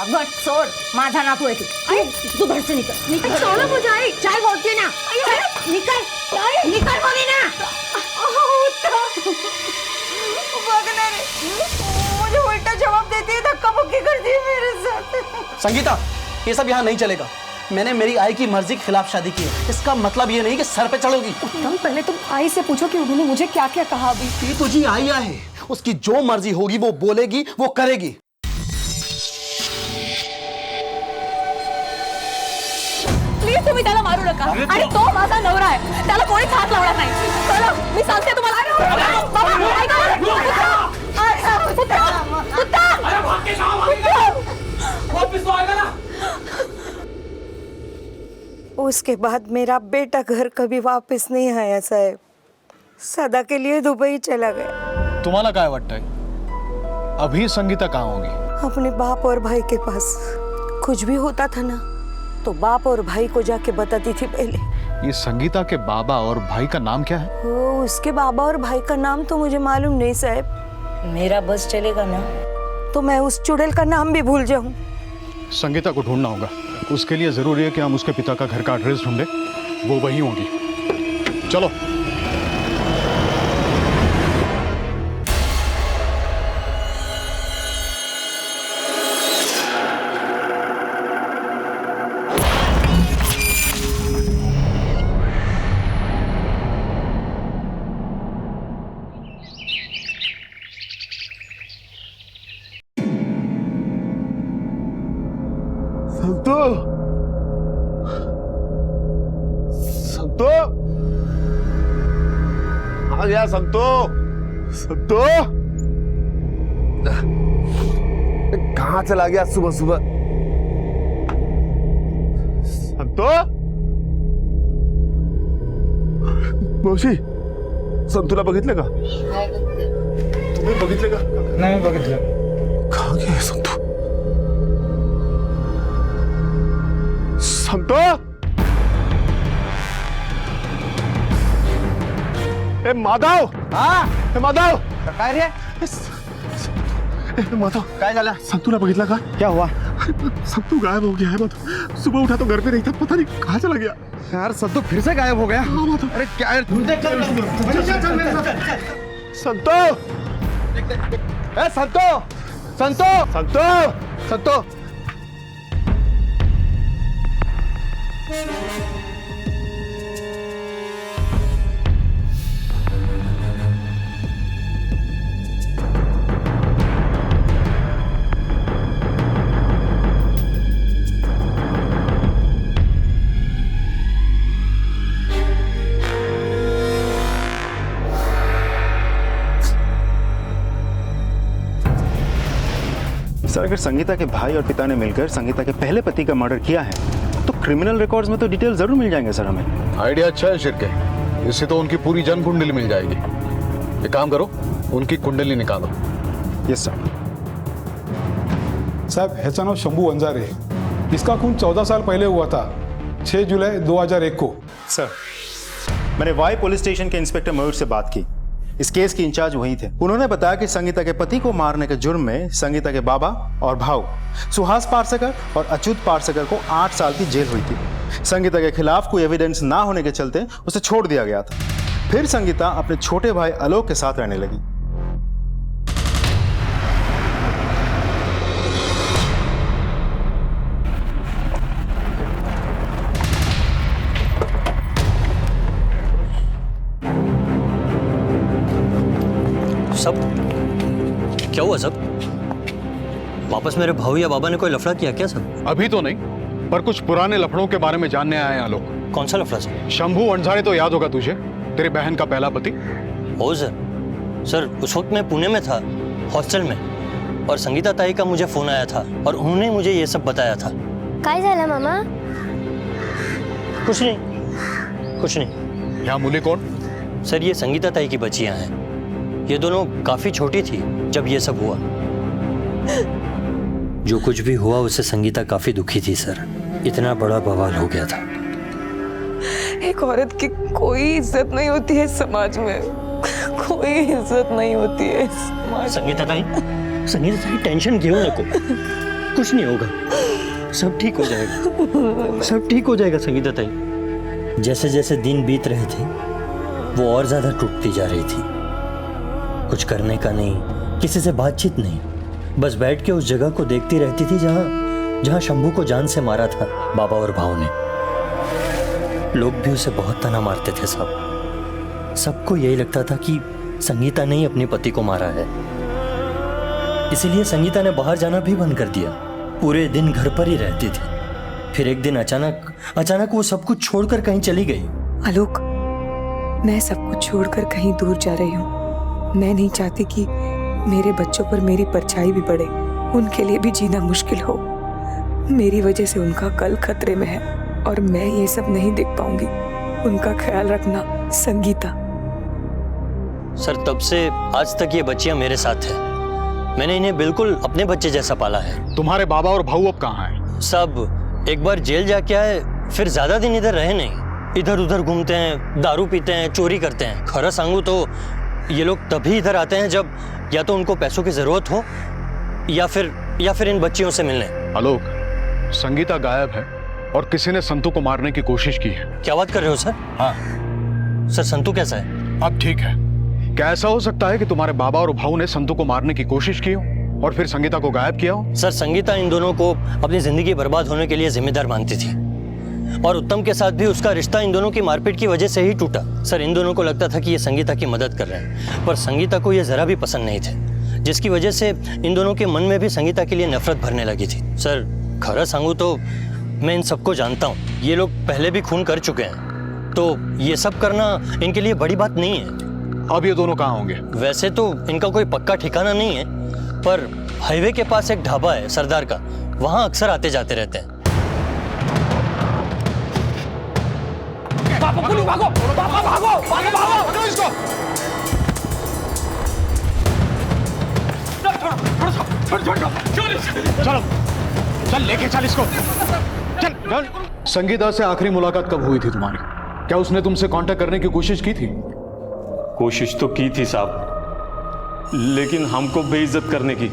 बट सोड माझा नातू आहे तू घर से निकल निकल सोना मुझे आई चाय बोलती है ना निकल निकल बोली ना मुझे उल्टा जवाब देती है धक्का मुक्की करती है मेरे साथ। संगीता ये सब यहाँ नहीं चलेगा। मैंने मेरी आई की मर्जी के खिलाफ शादी की है, इसका मतलब ये नहीं कि सर पे चढ़ोगी। उत्तम पहले तुम आई से पूछो कि उन्होंने मुझे क्या क्या कहा अभी। ये तुझी आइया है, उसकी जो मर्जी होगी वो बोलेगी वो करेगी। प्लीज तुम्ही त्याला मारू नका आणि तो माझा नवरा आहे, त्याला कोणीच हात लावणार नाही। चला मी सांगते तुम्हाला उसके बाद मेरा बेटा घर कभी वापस नहीं आया साहब, सदा के लिए दुबई चला गया। तुम्हाला काय वाटतंय अभी संगीता कहाँ होगी? अपने बाप और भाई के पास। कुछ भी होता था ना तो बाप और भाई को जाके बताती थी पहले। ये संगीता के बाबा और भाई का नाम क्या है? ओ, उसके बाबा और भाई का नाम तो मुझे मालूम नहीं साहब। मेरा बस चलेगा ना तो मैं उस चुड़ैल का नाम भी भूल जाऊं। संगीता को ढूंढना होगा, उसके लिए जरूरी है कि हम उसके पिता का घर का एड्रेस ढूंढे, वो वहीं होगी। चलो संतो संतो आ गया संतो संतो कहाँ चला गया सुबह सुबह? संतो मावशी संतूला बघितलं का? तुम्ही बघितलं का? नाही बघितलं। कहाँ गया संतो? संतो ए माधव हाँ माधव काय रे माधव काय झालं? संतूला बघितला का? क्या हुआ? संतू गायब हो गया है माधव। सुबह उठा तो घर पे नहीं था, पता नहीं कहाँ चला गया। यार संतू फिर से गायब हो गया। हाँ माधव। अरे क्या यार चल मेरे साथ। संतो ए संतो संतो संतो संतो सर अगर संगीता के भाई और पिता ने मिलकर संगीता के पहले पति का मर्डर किया है तो क्रिमिनल रिकॉर्ड्स में तो डिटेल जरूर मिल जाएंगे सर हमें। आइडिया अच्छा है शिरके, इससे तो उनकी पूरी जन्म कुंडली मिल जाएगी। एक काम करो, उनकी कुंडली निकालो। Yes sir. साहब ह्याचं नाव शंभू वंजारे, इसका खून 14 साल पहले हुआ था, 6 जुलाई 2001 को। सर मैंने वाई पुलिस स्टेशन के इंस्पेक्टर मयूर से बात की, इस केस की इंचार्ज वही थे। उन्होंने बताया कि संगीता के पति को मारने के जुर्म में संगीता के बाबा और भाऊ सुहास पारसेकर और अच्युत पारसेकर को 8 साल की जेल हुई थी। संगीता के खिलाफ कोई एविडेंस ना होने के चलते उसे छोड़ दिया गया था। फिर संगीता अपने छोटे भाई आलोक के साथ रहने लगी। सब क्या हुआ सब? वापस मेरे भाऊ या बाबा ने कोई लफड़ा किया क्या सब? अभी तो नहीं, पर कुछ पुराने लफड़ों के बारे में जानने आए हैं आलोक। कौन सा लफड़ा सर? शंभू वंजारे तो याद होगा तुझे, तेरे बहन का पहला पति। हो सर, उस वक्त मैं पुणे में था, हॉस्टल में। और संगीता ताई का मुझे फोन आया था और उन्होंने मुझे ये सब बताया था। काय झालं मामा? कुछ नहीं। यहाँ मुली कौन? सर ये संगीता ताई की बच्चियां हैं। ये दोनों काफी छोटी थी जब ये सब हुआ। जो कुछ भी हुआ उससे संगीता काफी दुखी थी सर। इतना बड़ा बवाल हो गया था। एक औरत की कोई इज्जत नहीं होती है समाज में, कोई इज्जत नहीं होती है समाज। संगीता ताई टेंशन क्यों नको, कुछ नहीं होगा, सब ठीक हो जाएगा, सब ठीक हो जाएगा संगीता ताई। जैसे जैसे दिन बीत रहे थे वो और ज्यादा टूटती जा रही थी। कुछ करने का नहीं, किसी से बातचीत नहीं, बस बैठ के उस जगह को देखती रहती थी जहां शंभू को जान से मारा था बाबा और भाव ने। लोग भी उसे बहुत ताना मारते थे साहब। सबको यही लगता था कि संगीता ने ही अपने पति को मारा है। इसीलिए संगीता ने बाहर जाना भी बंद कर दिया, पूरे दिन घर पर ही रहती थी। फिर एक दिन अचानक वो सब कुछ छोड़कर कहीं चली गई। आलोक, मैं सब कुछ छोड़कर कहीं दूर जा रही हूँ। मैं नहीं चाहती कि मेरे बच्चों पर मेरी परछाई भी पड़े, उनके लिए भी जीना मुश्किल हो। मेरी वजह से उनका कल खतरे में है और मैं ये सब नहीं देख पाऊंगी। उनका ख्याल रखना संगीता। सर तब से आज तक ये बच्चियां मेरे साथ हैं। मैंने इन्हें बिल्कुल अपने बच्चे जैसा पाला है। तुम्हारे बाबा और भाऊ अब कहाँ हैं? सब एक बार जेल जाके आए, फिर ज्यादा दिन इधर रहे नहीं। इधर उधर घूमते हैं, दारू पीते हैं, चोरी करते हैं। खरा सांगू तो ये लोग तभी इधर आते हैं जब या तो उनको पैसों की जरूरत हो या फिर इन बच्चियों से मिलने। आलोक, संगीता गायब है और किसी ने संतू को मारने की कोशिश की है। क्या बात कर रहे हो सर? हाँ सर, संतू कैसा है? अब ठीक है। क्या ऐसा हो सकता है कि तुम्हारे बाबा और भाऊ ने संतू को मारने की कोशिश की हो और फिर संगीता को गायब किया हो? सर संगीता इन दोनों को अपनी जिंदगी बर्बाद होने के लिए जिम्मेदार मानती थी और उत्तम के साथ भी उसका रिश्ता इन दोनों की मारपीट की वजह से ही टूटा। सर इन दोनों को लगता था कि ये संगीता की मदद कर रहे हैं, पर संगीता को ये जरा भी पसंद नहीं थे, जिसकी वजह से इन दोनों के मन में भी संगीता के लिए नफरत भरने लगी थी। सर खरा सांगू तो मैं इन सबको जानता हूँ, ये लोग पहले भी खून कर चुके हैं, तो ये सब करना इनके लिए बड़ी बात नहीं है। अब ये दोनों कहाँ होंगे? वैसे तो इनका कोई पक्का ठिकाना नहीं है, पर हाईवे के पास एक ढाबा है सरदार का, वहां अक्सर आते जाते रहते हैं। भागो इसको। चलो चल, लेके चल इसको, चल। संगीता से आखिरी मुलाकात कब हुई थी तुम्हारी? क्या उसने तुमसे कांटेक्ट करने की कोशिश की थी? कोशिश तो की थी साहब, लेकिन हमको बेइज्जत करने की।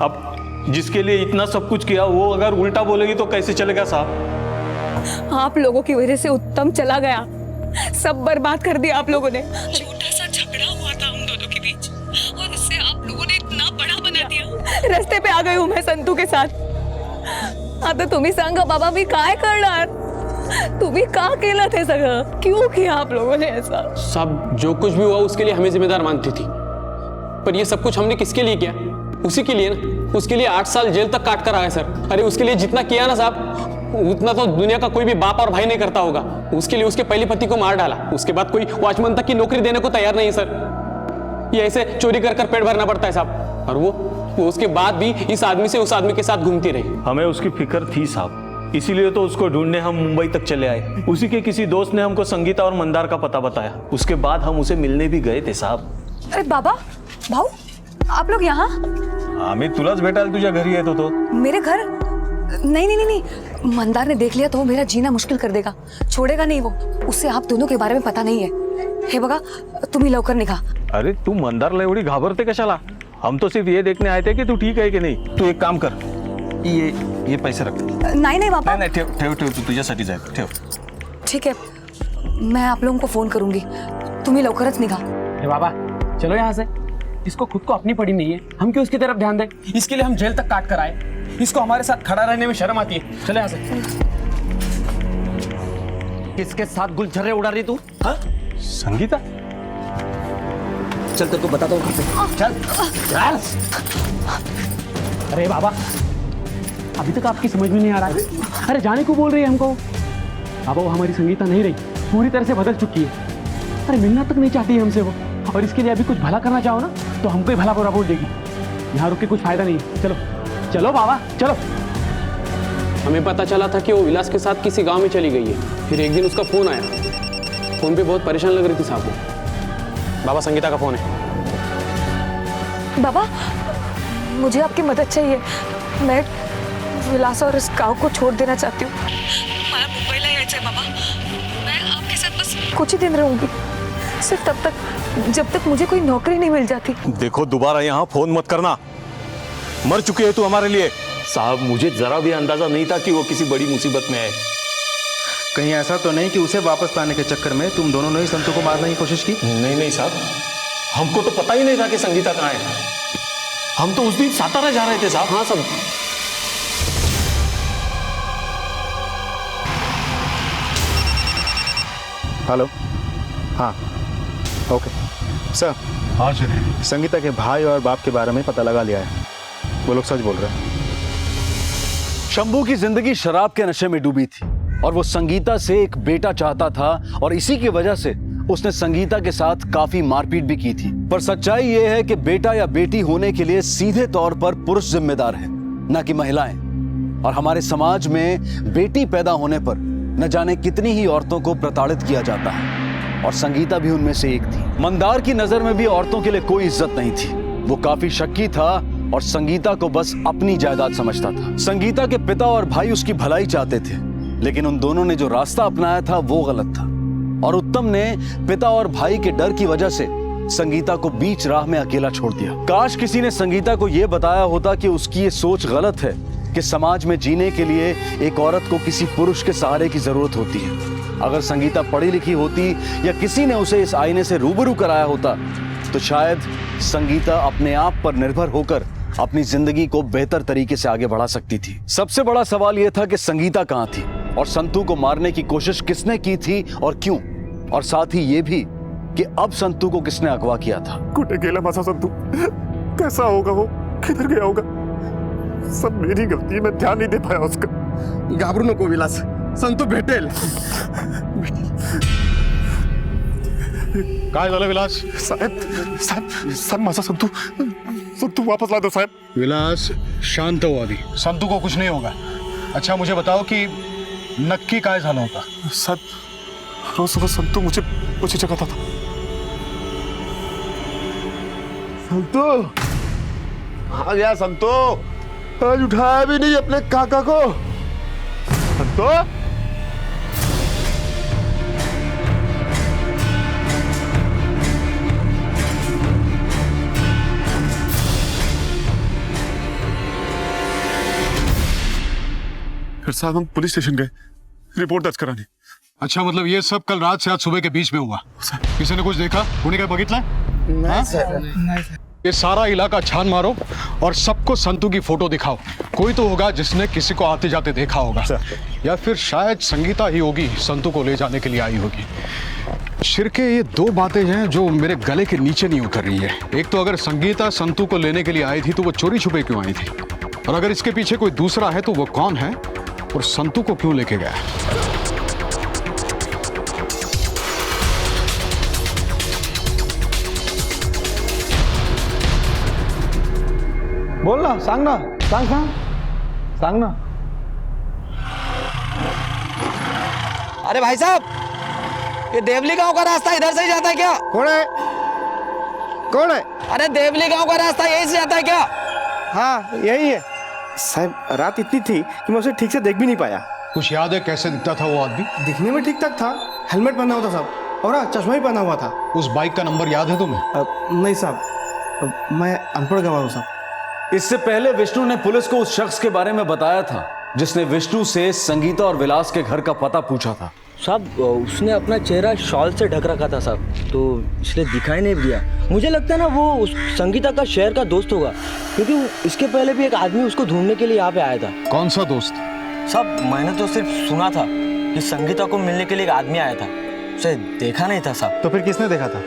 अब जिसके लिए इतना सब कुछ किया वो अगर उल्टा बोलेगी तो कैसे चलेगा साहब? आप लोगों की वजह से उत्तम चला गया, सब बर्बाद कर दिया आप लोगों ने। छोटा सा झगड़ा हुआ था हम दोनों के बीच और उससे आप लोगों ने इतना बड़ा बना दिया। रास्ते पे आ गई हूँ मैं संतू के साथ। आता तुम्ही सांगा बाबा, मी काय करणार? तुम्ही का केलं ते सगळं? क्यों किया आप लोगों ने ऐसा? सब जो कुछ भी हुआ उसके लिए हमें जिम्मेदार मानती थी, पर ये सब कुछ हमने किसके लिए किया? उसी के लिए ना। उसके लिए 8 साल जेल तक काट कर आया सर। अरे उसके लिए जितना किया ना साहब, उतना तो दुनिया का कोई भी बाप और भाई नहीं करता होगा। उसके लिए उसके पहले पति को मार डाला, उसके बाद कोई वॉचमैन तक की नौकरी देने को तैयार नहीं सर। ये ऐसे चोरी कर पेट भरना पड़ता है साहब। और वो उसके बाद भी इस आदमी से उस आदमी के साथ घूमती रही। हमें उसकी फिक्र थी साहब, इसीलिए तो उसको ढूंढने हम मुंबई तक चले आए। उसी के किसी दोस्त ने हमको संगीता और मंदार का पता बताया, उसके बाद हम उसे मिलने भी गए थे साहब। अरे बाबा, भाऊ, आप लोग यहाँ? आम्ही तुलाच भेटायला तुझ्या घरी येत होतो। मेरे घर? नहीं, मंदार ने देख लिया तो वो मेरा जीना मुश्किल कर देगा, छोड़ेगा नहीं वो। उससे आप दोनों के बारे में पता नहीं है। हे बघा, तुम्ही लवकर निघा। अरे तू मंदारला एवढी घाबरते कशाला? हम तो सिर्फ ये देखने आए थे कि तू ठीक है कि नहीं। तू एक काम कर, ये पैसे रख। नहीं बाबा, नहीं ठेव तू तुझ्यासाठीच आहे, ठेव। ठीक है, मैं आप लोगों को फोन करूंगी, तुम्ही लवकरच निघा। बाबा चलो यहाँ से, इसको खुद को अपनी पड़ी नहीं है, हम क्यों इसकी तरफ ध्यान दें? इसके लिए हम जेल तक काट कर आए, इसको हमारे साथ खड़ा रहने में शर्म आती है। चले यहाँ से। किसके साथ गुलछर्रे उड़ा रही तू? हाँ? संगीता? चल तेरे को बताता हूँ। चल। अरे बाबा, अभी तक आपकी समझ में नहीं आ रहा है। अरे जाने को बोल रही है हमको। बाबा वो हमारी संगीता नहीं रही, पूरी तरह से बदल चुकी है। अरे मिलना तक नहीं चाहती है हमसे वो, और इसके लिए अभी कुछ भला करना चाहो ना तो हमको ही भला बुरा बोल देगी। यहाँ रुक के कुछ फायदा नहीं। चलो चलो मामा चलो। हमें पता चला था कि वो विलास के साथ किसी गांव में चली गई है। फिर एक दिन उसका फोन आया। फोन पे बहुत परेशान लग रही थी साहब वो। बाबा संगीता का फोन है। बाबा मुझे आपकी मदद चाहिए। मैं विलास और इस गांव को छोड़ देना चाहती हूँ। मला मुंबईला यायचंय बाबा। मैं आपके साथ बस कुछ ही दिन रहूंगी, सिर्फ तब तक जब तक मुझे कोई नौकरी नहीं मिल जाती। देखो दोबारा यहाँ फोन मत करना, मर चुकी है तू हमारे लिए। साहब मुझे जरा भी अंदाजा नहीं था कि वो किसी बड़ी मुसीबत में है। कहीं ऐसा तो नहीं कि उसे वापस लाने के चक्कर में तुम दोनों ने ही संतू को मारने की कोशिश की? नहीं नहीं साहब, हमको तो पता ही नहीं था कि संगीता कहाँ है। हम तो उस दिन सातारा जा रहे थे साहब। हाँ सब। हेलो, हाँ ओके सर। हाँ सर। संगीता के भाई और बाप के बारे में पता लगा लिया है, वो लोग सच बोल रहे हैं। शंभू की जिंदगी शराब के नशे में डूबी थी और वो संगीता से एक बेटा चाहता था और इसी की वजह से उसने संगीता के साथ काफी मारपीट भी की थी। पर सच्चाई ये है कि बेटा या बेटी होने के लिए सीधे तौर पर पुरुष जिम्मेदार है, न कि महिलाएं। और हमारे समाज में बेटी पैदा होने पर न जाने कितनी ही औरतों को प्रताड़ित किया जाता है और संगीता भी उनमें से एक थी। मंदार की नजर में भी औरतों के लिए कोई इज्जत नहीं थी। वो काफी शक्की था और संगीता को बस अपनी जायदाद समझता था। संगीता के पिता और भाई उसकी भलाई चाहते थे, लेकिन उन दोनों ने जो रास्ता अपनाया था वो गलत था और उत्तम ने पिता और भाई के डर की वजह से संगीता को बीच राह में अकेला छोड़ दिया। काश किसी ने संगीता को यह बताया होता कि उसकी ये सोच गलत है कि समाज में जीने के लिए एक औरत को किसी पुरुष के सहारे की जरूरत होती है। अगर संगीता पढ़ी लिखी होती या किसी ने उसे इस आईने से रूबरू कराया होता तो शायद संगीता अपने आप पर निर्भर होकर अपनी जिंदगी को बेहतर तरीके से आगे बढ़ा सकती थी। सबसे बड़ा सवाल यह था कि संगीता कहां थी और संतू को मारने की कोशिश किसने की थी और क्यों, और साथ ही यह भी कि अब संतू को किसने अगवा किया था। कुटे गेला मासा संतू, कैसा होगा वो, किधर गया होगा? सब मेरी गलती है, मैं ध्यान नहीं दे पाया उसका। घाबरू नको विलास, संतू भेटेल। काय झालं विलास? साहेब साहेब साहेब माझा संतू वापस ला दो साहेब। विलास शांत हो अभी, संतू को कुछ नहीं होगा। अच्छा मुझे बताओ कि नक्की काय झालं होतं? साहेब रोज सुबह संतू मुझे जगाता था। संतू आ गया। संतू आज उठाया भी नहीं अपने काका को। संतू फिर साहब हम पुलिस स्टेशन गए रिपोर्ट दर्ज कराने। अच्छा मतलब ये सब कल रात से आज सुबह के बीच में हुआ? किसी ने कुछ देखा? कोणी काय बघितलं? नहीं सर। ये सारा इलाका छान मारो और सबको संतू की फोटो दिखाओ। कोई तो होगा जिसने किसी को आते जाते देखा होगा, या फिर शायद संगीता ही होगी संतू को ले जाने के लिए आई होगी। शिरके ये दो बातें हैं जो मेरे गले के नीचे नहीं उतर रही है। एक तो अगर संगीता संतू को लेने के लिए आई थी तो वो चोरी छुपे क्यों आई थी, और अगर इसके पीछे कोई दूसरा है तो वो कौन है और संतू को क्यों लेके गया? बोल ना, सांग ना, सांग ना। अरे भाई साहब, ये देवली गांव का रास्ता इधर से ही जाता है क्या? कौन है? कौन है? अरे देवली गांव का रास्ता यही से जाता है क्या? हाँ यही है साहब। रात इतनी थी कि मैं उसे ठीक से देख भी नहीं पाया। कुछ याद है कैसे दिखता था वो आदमी? दिखने में ठीक ठाक था, हेलमेट पहना हुआ था साहब, और चश्मा भी पहना हुआ था। उस बाइक का नंबर याद है तुम्हें? नहीं साहब, मैं अनपढ़ गवाह हूँ साहब। इससे पहले विष्णु ने पुलिस को उस शख्स के बारे में बताया था जिसने विष्णु से संगीता और विलास के घर का पता पूछा था। साहब उसने अपना चेहरा शॉल से ढक रखा था साहब, तो इसलिए दिखाई नहीं दिया। मुझे लगता है ना वो उस संगीता का शहर का दोस्त होगा, क्योंकि इसके पहले भी एक आदमी उसको ढूंढने के लिए यहाँ पे आया था। कौन सा दोस्त? साहब मैंने तो सिर्फ सुना था कि संगीता को मिलने के लिए एक आदमी आया था, उसे देखा नहीं था साहब। तो फिर किसने देखा था?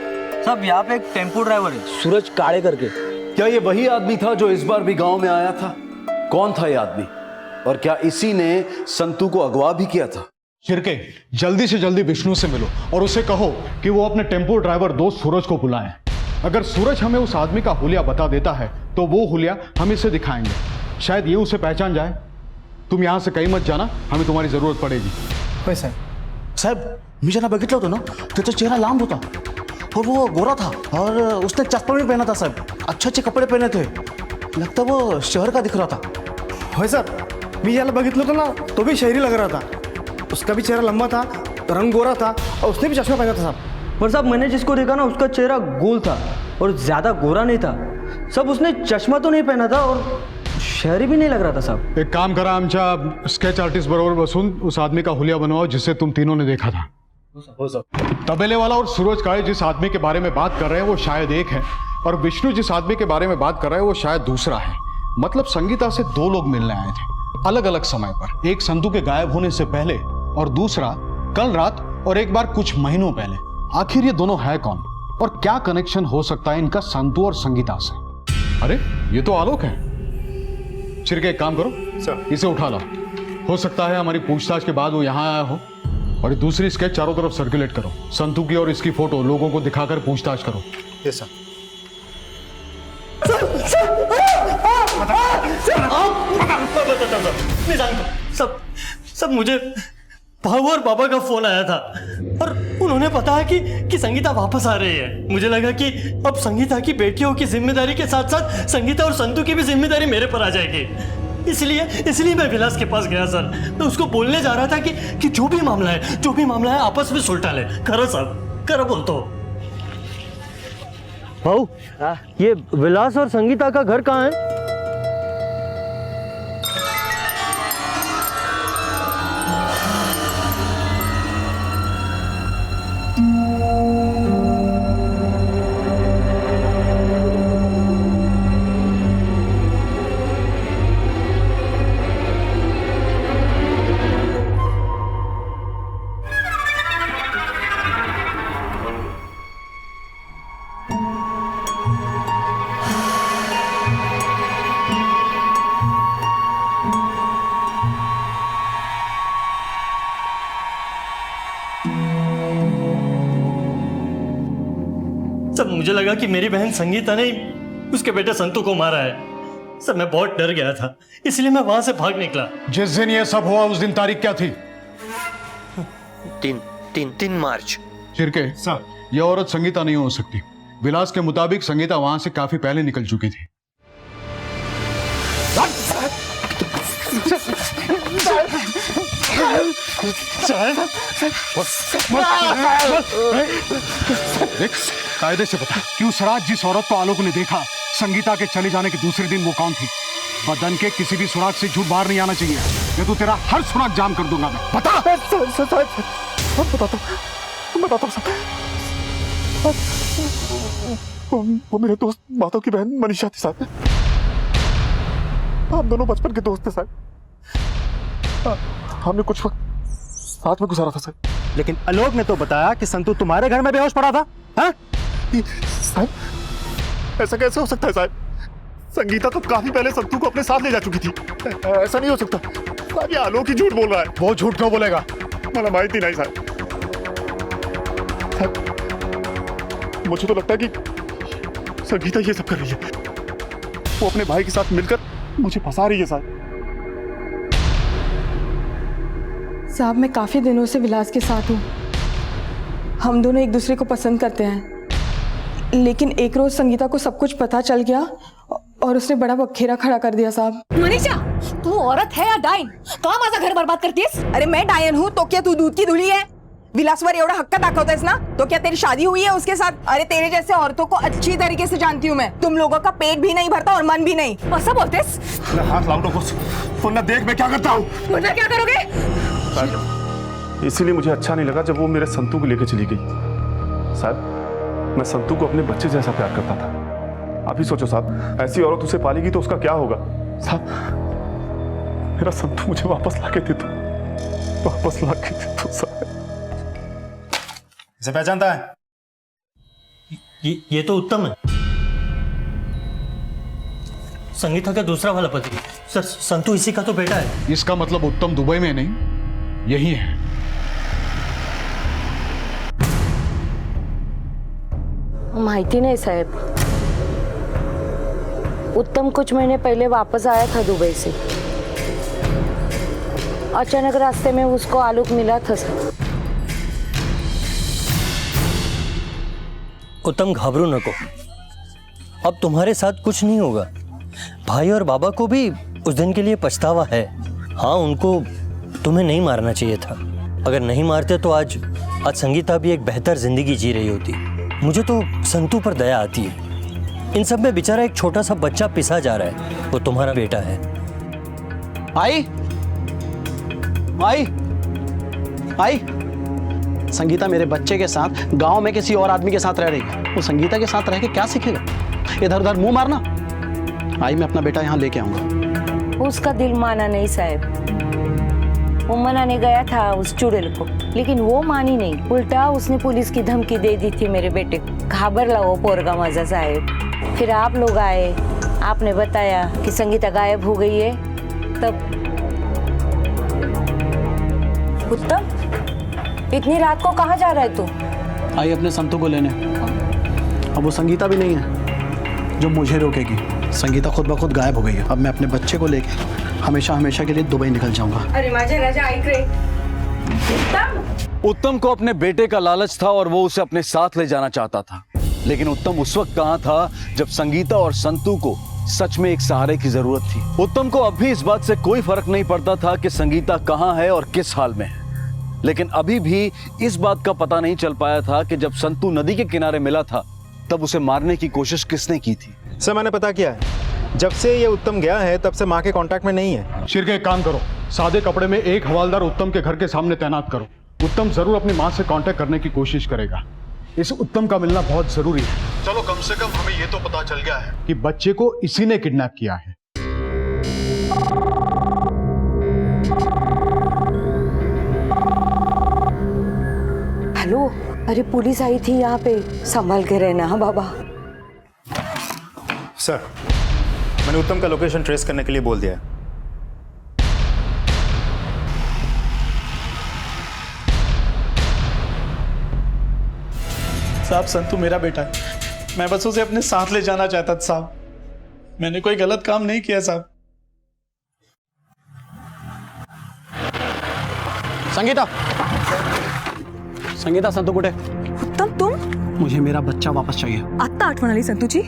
साहब यहाँ पे एक टेम्पो ड्राइवर है, सूरज काड़े करके। क्या ये वही आदमी था जो इस बार भी गांव में आया था? कौन था ये आदमी और क्या इसी ने संतू को अगवा भी किया था? शिरके जल्दी से जल्दी विष्णु से मिलो और उसे कहो कि वो अपने टेम्पो ड्राइवर दोस्त सूरज को बुलाए। अगर सूरज हमें उस आदमी का हुलिया बता देता है तो वो हुलिया हम इसे दिखाएंगे, शायद ये उसे पहचान जाए। तुम यहां से कहीं मत जाना, हमें तुम्हारी जरूरत पड़ेगी। होय साहेब, मी ज्यांना बघितलं होतं ना त्याचा चेहरा लांब होता और वो गोरा था और उसने चश्मा भी पहना था साहब, अच्छे अच्छे कपड़े पहने थे, लगता वो शहर का दिख रहा था। होय सर, मी ज्याला बघितलं होतं ना तो भी शहरी लग रहा था, उसका भी चेहरा लंबा था, रंग गोरा था और उसने भी चश्मा पहना था साहब। पर साहब मैंने जिसको देखा ना उसका चेहरा गोल था और ज्यादा गोरा नहीं था, सब उसने चश्मा तो नहीं पहना था और शहरी भी नहीं लग रहा था साहब। एक काम करा, आमच्या स्केच आर्टिस्ट बरोबर बसून उस आदमी का हुलिया बनवाओ जिससे तुम तीनों ने देखा था। हो सर। तबेले वाला और सूरज काळे जिस आदमी के बारे में बात कर रहे हैं वो शायद एक है, और विष्णु जिस आदमी के बारे में बात कर रहे हैं वो शायद दूसरा है। मतलब संगीता से दो लोग मिलने आए थे अलग अलग समय पर, एक संतू के गायब होने से पहले और दूसरा कल रात और एक बार कुछ महीनों पहले। आखिर ये दोनों है कौन और क्या कनेक्शन हो सकता है इनका संतू और संगीता से? अरे ये तो आलोक है। चिरके एक काम करो सर, इसे उठा लो, हो सकता है हमारी पूछताछ के बाद वो यहाँ आया हो। और दूसरी स्केच चारों तरफ सर्कुलेट करो, संतू की और इसकी फोटो लोगों को दिखाकर पूछताछ करो। Yes sir. सब मुझे भाऊ और बाबा का फोन आया था और उन्होंने बताया कि संगीता वापस आ रही है। मुझे लगा कि अब संगीता की बेटियों की जिम्मेदारी के साथ साथ संगीता और संतू की भी जिम्मेदारी मेरे पर आ जाएगी। इसलिए मैं विलास के पास गया सर। मैं उसको बोलने जा रहा था कि जो भी मामला है आपस में सुलटा ले। करो साहब, करो बोल तो। भाऊ ये विलास और संगीता का घर कहाँ है? सब मुझे लगा कि मेरी बहन संगीता ने उसके बेटे संतू को मारा है। सब मैं बहुत डर गया था, इसलिए मैं वहां से भाग निकला। जिस दिन ये सब हुआ उस दिन तारीख क्या थी? 3 मार्च। चिरके सर, ये औरत संगीता नहीं हो सकती। विलास के मुताबिक संगीता वहां से काफी पहले निकल चुकी थी। देख, कायदे से बता कि उस रात जिस औरत को आलोक ने देखा संगीता के चले जाने के दूसरे दिन वो कौन थी? बदन के किसी भी सुराग से झूठ बाहर नहीं आना चाहिए, ये तो तेरा हर सुराग जाम कर दूंगा मैं। बता। बताता हूँ। वो मेरे दोस्त माधव की बहन मनीषा थी साहब। हम दोनों बचपन के दोस्त थे साहब। हमने कुछ वक्त साथ में गुजारा था साहब। लेकिन आलोक ने तो बताया कि संतू तुम्हारे घर में बेहोश पड़ा था। हाँ? साहब ऐसा कैसे हो सकता है साहब? संगीता तो काफी पहले संतू को अपने साथ ले जा चुकी थी। ऐसा नहीं हो सकता साहब, ये आलोक ही झूठ बोल रहा है। वो झूठ क्यों बोलेगा? मला माहिती नहीं साहब। मुझे तो लगता है कि संगीता ये सब कर रही है। वो अपने भाई के साथ मिलकर मुझे फंसा रही है साहब। साहब मैं काफी दिनों से विलास के साथ हूँ। हम दोनों एक दूसरे को पसंद करते हैं, लेकिन एक रोज संगीता को सब कुछ पता चल गया और उसने बड़ा बखेरा खड़ा कर दिया साहब। मनीषा, तू औरत है या डायन? कहाँ माझा घर बर्बाद करतीस? अरे मैं डायन हूँ तो क्या तू दूध की धुली है? विलासवर एवढा हक्का दाखवतेस ना, तो क्या तेरी शादी हुई है उसके साथ? अरे तेरे जैसे औरतों को अच्छी तरीके से जानती हूँ मैं। तुम लोगों का पेट भी नहीं भरता और मन भी नहीं। ऐसा बोलतेस? हाथ लाओ तो ना देख मैं क्या करता हूँ। वरना क्या करोगे? इसीलिए मुझे अच्छा नहीं लगा जब वो मेरे संतू को लेकर चली गई। साहब मैं संतू को अपने बच्चे जैसा प्यार करता था। आप ही सोचो साहब, ऐसी औरत उसे पालेगी तो उसका क्या होगा? साहब मेरा संतू मुझे वापस ला के दे दो, वापस ला के दे दो साहब। इसे पहचानता है? ये तो उत्तम है, संगीता का दूसरा वाला पति। सर संतू इसी का तो बेटा है। इसका मतलब उत्तम दुबई में नहीं, यही है। माहिती नहीं साहब। उत्तम कुछ महीने पहले वापस आया था दुबई से। अचानक रास्ते में उसको आलोक मिला था सर। उत्तम घबरो नको, अब तुम्हारे साथ कुछ नहीं होगा। भाई और बाबा को भी उस दिन के लिए पछतावा है। हाँ, उनको तुम्हें नहीं मारना चाहिए था। अगर नहीं मारते तो आज संगीता भी एक बेहतर जिंदगी जी रही होती। मुझे तो संतू पर दया आती है। इन सब में बेचारा एक छोटा सा बच्चा पिसा जा रहा है, वो तुम्हारा बेटा है। आई आई आई संगीता मेरे बच्चे के साथ गांव में किसी और आदमी के साथ रह रही है। वो संगीता के साथ रह के क्या सीखेगा? इधर उधर मुंह मारना। आई, मैं अपना बेटा यहाँ लेके आऊंगा। उसका दिल माना नहीं साहब। वो मनाने गया था उस चुड़ैल को, लेकिन वो मानी नहीं। उल्टा उसने पुलिस की धमकी दे दी थी मेरे बेटे को। घाबरला वो पोरगा मजा साहब। फिर आप लोग आए, आपने बताया कि संगीता गायब हो गई है। तब उत्तम, इतनी रात को कहाँ जा रहा है तू? आई अपने संतू को लेने। अब वो संगीता भी नहीं है जो मुझे रोकेगी। संगीता खुद ब खुद गायब हो गई है। अब मैं अपने बच्चे को लेके हमेशा हमेशा के लिए दुबई निकल जाऊंगा। अरे माझे राजा ऐक रे। उत्तम को अपने बेटे का लालच था और वो उसे अपने साथ ले जाना चाहता था। लेकिन उत्तम उस वक्त कहाँ था जब संगीता और संतू को सच में एक सहारे की जरूरत थी। उत्तम को अब भी इस बात से कोई फर्क नहीं पड़ता था कि संगीता कहाँ है और किस हाल में है। लेकिन अभी भी इस बात का पता नहीं चल पाया था कि जब संतू नदी के किनारे मिला था तब उसे मारने की कोशिश किसने की थी। सर, मैंने पता किया है। जब से ये उत्तम गया है तब से माँ के कांटेक्ट में नहीं है। शिरके, एक काम करो, सादे कपड़े में एक हवालदार उत्तम के घर के सामने तैनात करो। उत्तम जरूर अपनी माँ से कांटेक्ट करने की कोशिश करेगा। इस उत्तम का मिलना बहुत जरूरी है। चलो, कम से कम हमें ये तो पता चल गया है कि बच्चे को इसी ने किडनैप किया है। हेलो, अरे पुलिस आई थी यहाँ पे, संभाल के रहना। हाँ बाबा। सर, मैंने उत्तम का लोकेशन ट्रेस करने के लिए बोल दिया है। साहब, संतू मेरा बेटा है। मैं बस उसे अपने साथ ले जाना चाहता था साहब। मैंने कोई गलत काम नहीं किया साहब। संगीता, संगीता, संतू कुठे? उत्तम, तुम? मुझे मेरा बच्चा वापस चाहिए। आता आठवण आली संतू जी?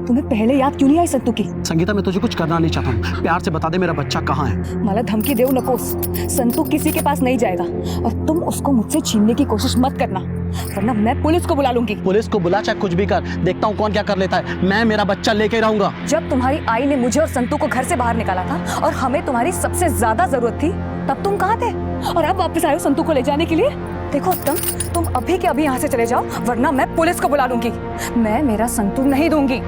तुम्हें पहले याद क्यों नहीं आई संतू की? संगीता, मैं तुझे कुछ करना नहीं चाहता हूँ। प्यार से बता दे मेरा बच्चा कहाँ है। मला धमकी देऊ नकोस। संतू किसी के पास नहीं जाएगा और तुम उसको मुझसे छीनने की कोशिश मत करना, वरना मैं पुलिस को बुला लूंगी। पुलिस को बुला, चाहे कुछ भी कर, देखता हूँ कौन क्या कर लेता है। मैं मेरा बच्चा लेके रहूंगा। जब तुम्हारी आई ने मुझे और संतू को घर से बाहर निकाला था और हमें तुम्हारी सबसे ज्यादा जरूरत थी, तब तुम कहाँ थे? और अब वापस आए हो संतू को ले जाने के लिए? देखो उत्तम, तुम अभी के अभी यहाँ से चले जाओ, वरना मैं पुलिस को बुला लूंगी। मैं मेरा संतू नहीं दूंगी।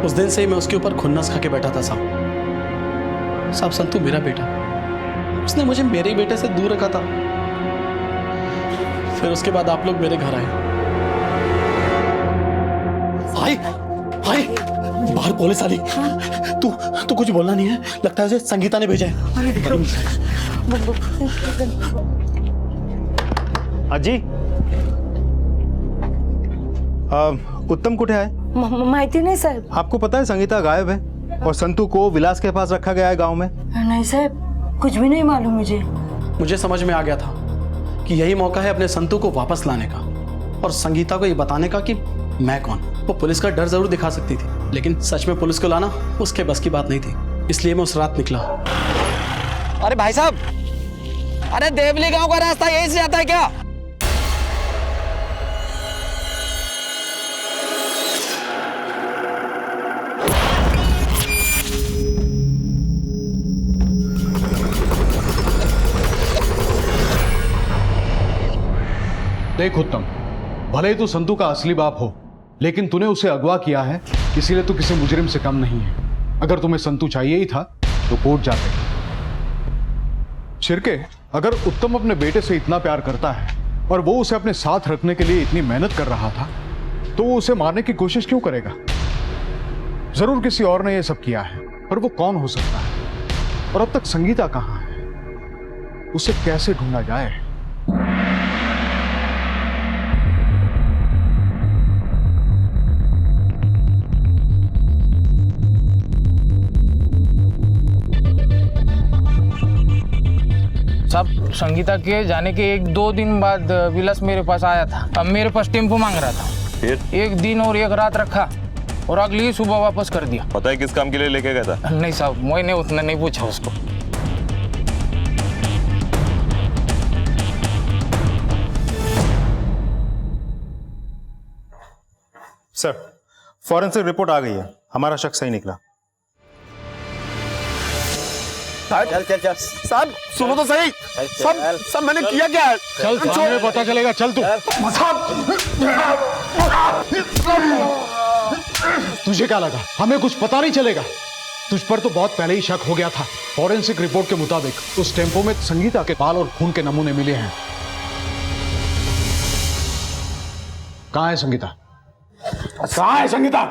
उस दिन से ही मैं उसके ऊपर खुन्नस खा के बैठा था साहब। साहब, संतू मेरा बेटा, उसने मुझे मेरे ही बेटे से दूर रखा था। फिर उसके बाद आप लोग मेरे घर आए। आई, आई, बाहर पुलिस आ गई। तू कुछ बोलना नहीं है? लगता है उसे संगीता ने भेजा है। अजी, उत्तम कुठे है? माहिती नहीं साहब। आपको पता है संगीता गायब है और संतू को विलास के पास रखा गया है गांव में। नहीं साहब, कुछ भी नहीं मालूम मुझे। मुझे समझ में आ गया था कि यही मौका है अपने संतू को वापस लाने का और संगीता को ये बताने का कि मैं कौन। वो पुलिस का डर जरूर दिखा सकती थी, लेकिन सच में पुलिस को लाना उसके बस की बात नहीं थी। इसलिए मैं उस रात निकला। अरे भाई साहब, अरे देवली गांव का रास्ता यहीं से जाता है क्या? देख उत्तम, भले ही तू संतू का असली बाप हो, लेकिन तूने उसे अगवा किया है, इसीलिए तू किसी मुजरिम से कम नहीं है। अगर तुम्हें संतू चाहिए ही था तो कोर्ट जाते। शिरके, अगर उत्तम अपने बेटे से इतना प्यार करता है और वो उसे अपने साथ रखने के लिए इतनी मेहनत कर रहा था, तो वो उसे मारने की कोशिश क्यों करेगा? जरूर किसी और ने यह सब किया है, पर वो कौन हो सकता है? और अब तक संगीता कहाँ है? उसे कैसे ढूंढा जाए? साहब संगीता के जाने के 1-2 दिन बाद विलास मेरे पास आया था। अब मेरे पास टेम्पो मांग रहा था। फिर 1 दिन और 1 रात रखा और अगली सुबह वापस कर दिया। पता है किस काम के लिए लेके गया था? नहीं साहब, मैंने उतना नहीं पूछा उसको। सर, फॉरेंसिक रिपोर्ट आ गई है, हमारा शक सही निकला। चल चल चल साहब, सुनो तो सही। सब मैंने किया क्या है? चल सामने पता चलेगा, चल तू। तुझे क्या लगा हमें कुछ पता नहीं चलेगा? तुझ पर तो बहुत पहले ही शक हो गया था। फॉरेंसिक रिपोर्ट के मुताबिक उस टेम्पो में संगीता के बाल और खून के नमूने मिले हैं। कहाँ है संगीता? कहाँ है संगीता?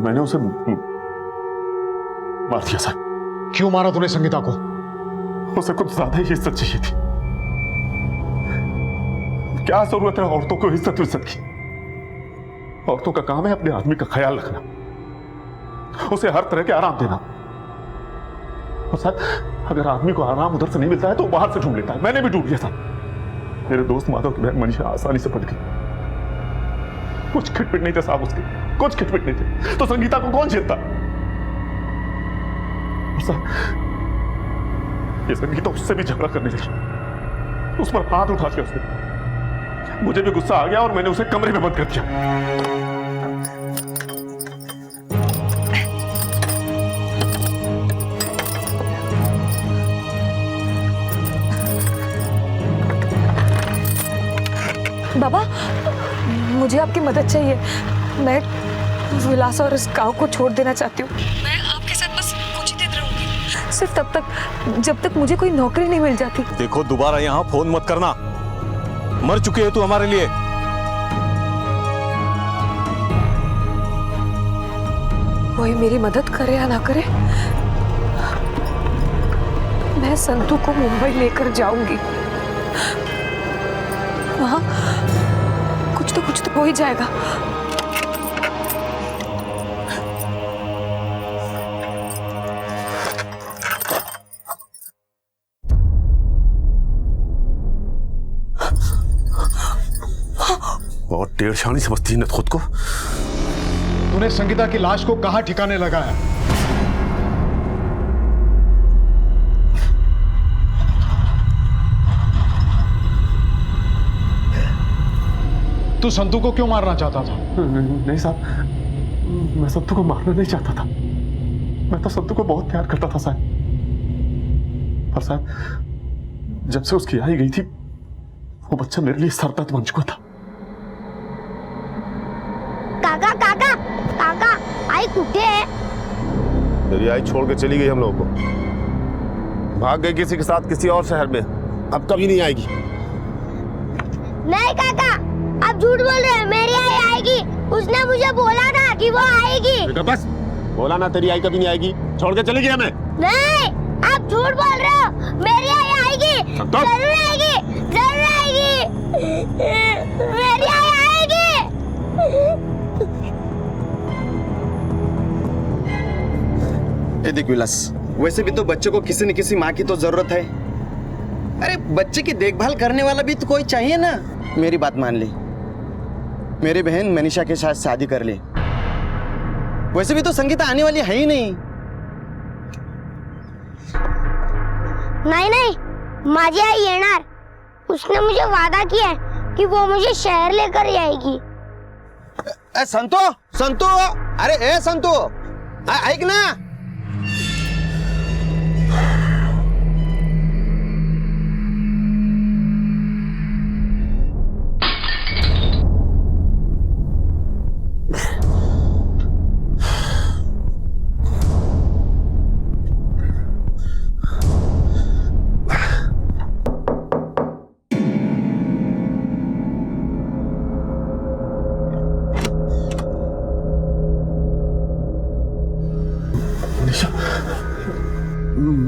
मैंने उसे मार दिया सर। क्यों मारा तूने संगीता को? उसे कुछ ज्यादा ही इज्जत चाहिए थी। क्या जरूरत है औरतों को इज्जत की? औरतों का काम है अपने आदमी का ख्याल रखना, उसे हर तरह के आराम देना। और सर, अगर आदमी को आराम उधर से नहीं मिलता है तो बाहर से ढूंढ लेता है। मैंने भी ढूंढ लिया था। मेरे दोस्त माधव की बहन मनीषा आसानी से पड़ गई। कुछ खिटपिट नहीं थे साहब उसके, कुछ खिटपिट नहीं थे, तो संगीता को कौन छेड़ता? ये संगीता उससे भी झगड़ा करने लगी, उस पर हाथ उठा दिया उसने। मुझे भी गुस्सा आ गया और मैंने उसे कमरे में बंद कर दिया। बाबा, मुझे आपकी मदद चाहिए। मैं विलास और इस गांव को छोड़ देना चाहती हूँ। मैं आपके साथ बस कुछ ही दिन रहूंगी, सिर्फ तब तक जब तक मुझे कोई नौकरी नहीं मिल जाती। देखो, दोबारा यहाँ फोन मत करना। मर चुकी है तू हमारे लिए। कोई मेरी मदद करे या ना करे, मैं संतू को मुंबई लेकर जाऊंगी। वहां कुछ तो हो ही जाएगा। बहुत टेढ़शानी समझती है खुद को। तूने संगीता की लाश को कहां ठिकाने लगाया? तू संतू को क्यों मारना चाहता था? नहीं साहब, मैं संतू को मारना नहीं चाहता था। मैं तो संतू को बहुत प्यार करता था साहब। पर साहब, जब से उसकी आई गई थी, वो बच्चा मेरे लिए सरदर्द बन चुका था। काका काका काका, आई कुठे है? मेरी आई छोड़ के चली गई हम लोगों को। भाग गई किसी के साथ किसी और शहर में। अब कभी नहीं आएगी। नहीं काका, आप झूठ बोल रहे हैं। मेरी आई आएगी। उसने मुझे बोला था कि वो आएगी। बस बोला ना, तेरी आई कभी नहीं आएगी। छोड़ के चली गई हमें। नहीं, आप झूठ बोल रहे हो। मेरी आई आएगी, जरूर आएगी, जरूर आएगी। मेरी आई आएगी। ये देख विलास, वैसे भी तो बच्चे को किसी न किसी माँ की तो जरूरत है। अरे बच्चे की देखभाल करने वाला भी तो कोई चाहिए ना। मेरी बात मान ली, मेरी बहन मनीषा के साथ शादी कर ली। वैसे भी तो संगीता आने वाली है ही नहीं। नहीं, माझी आई येणार। उसने मुझे वादा किया है कि वो मुझे शहर लेकर जाएगी। संतो, संतो, अरे ए संतो, ऐक ना।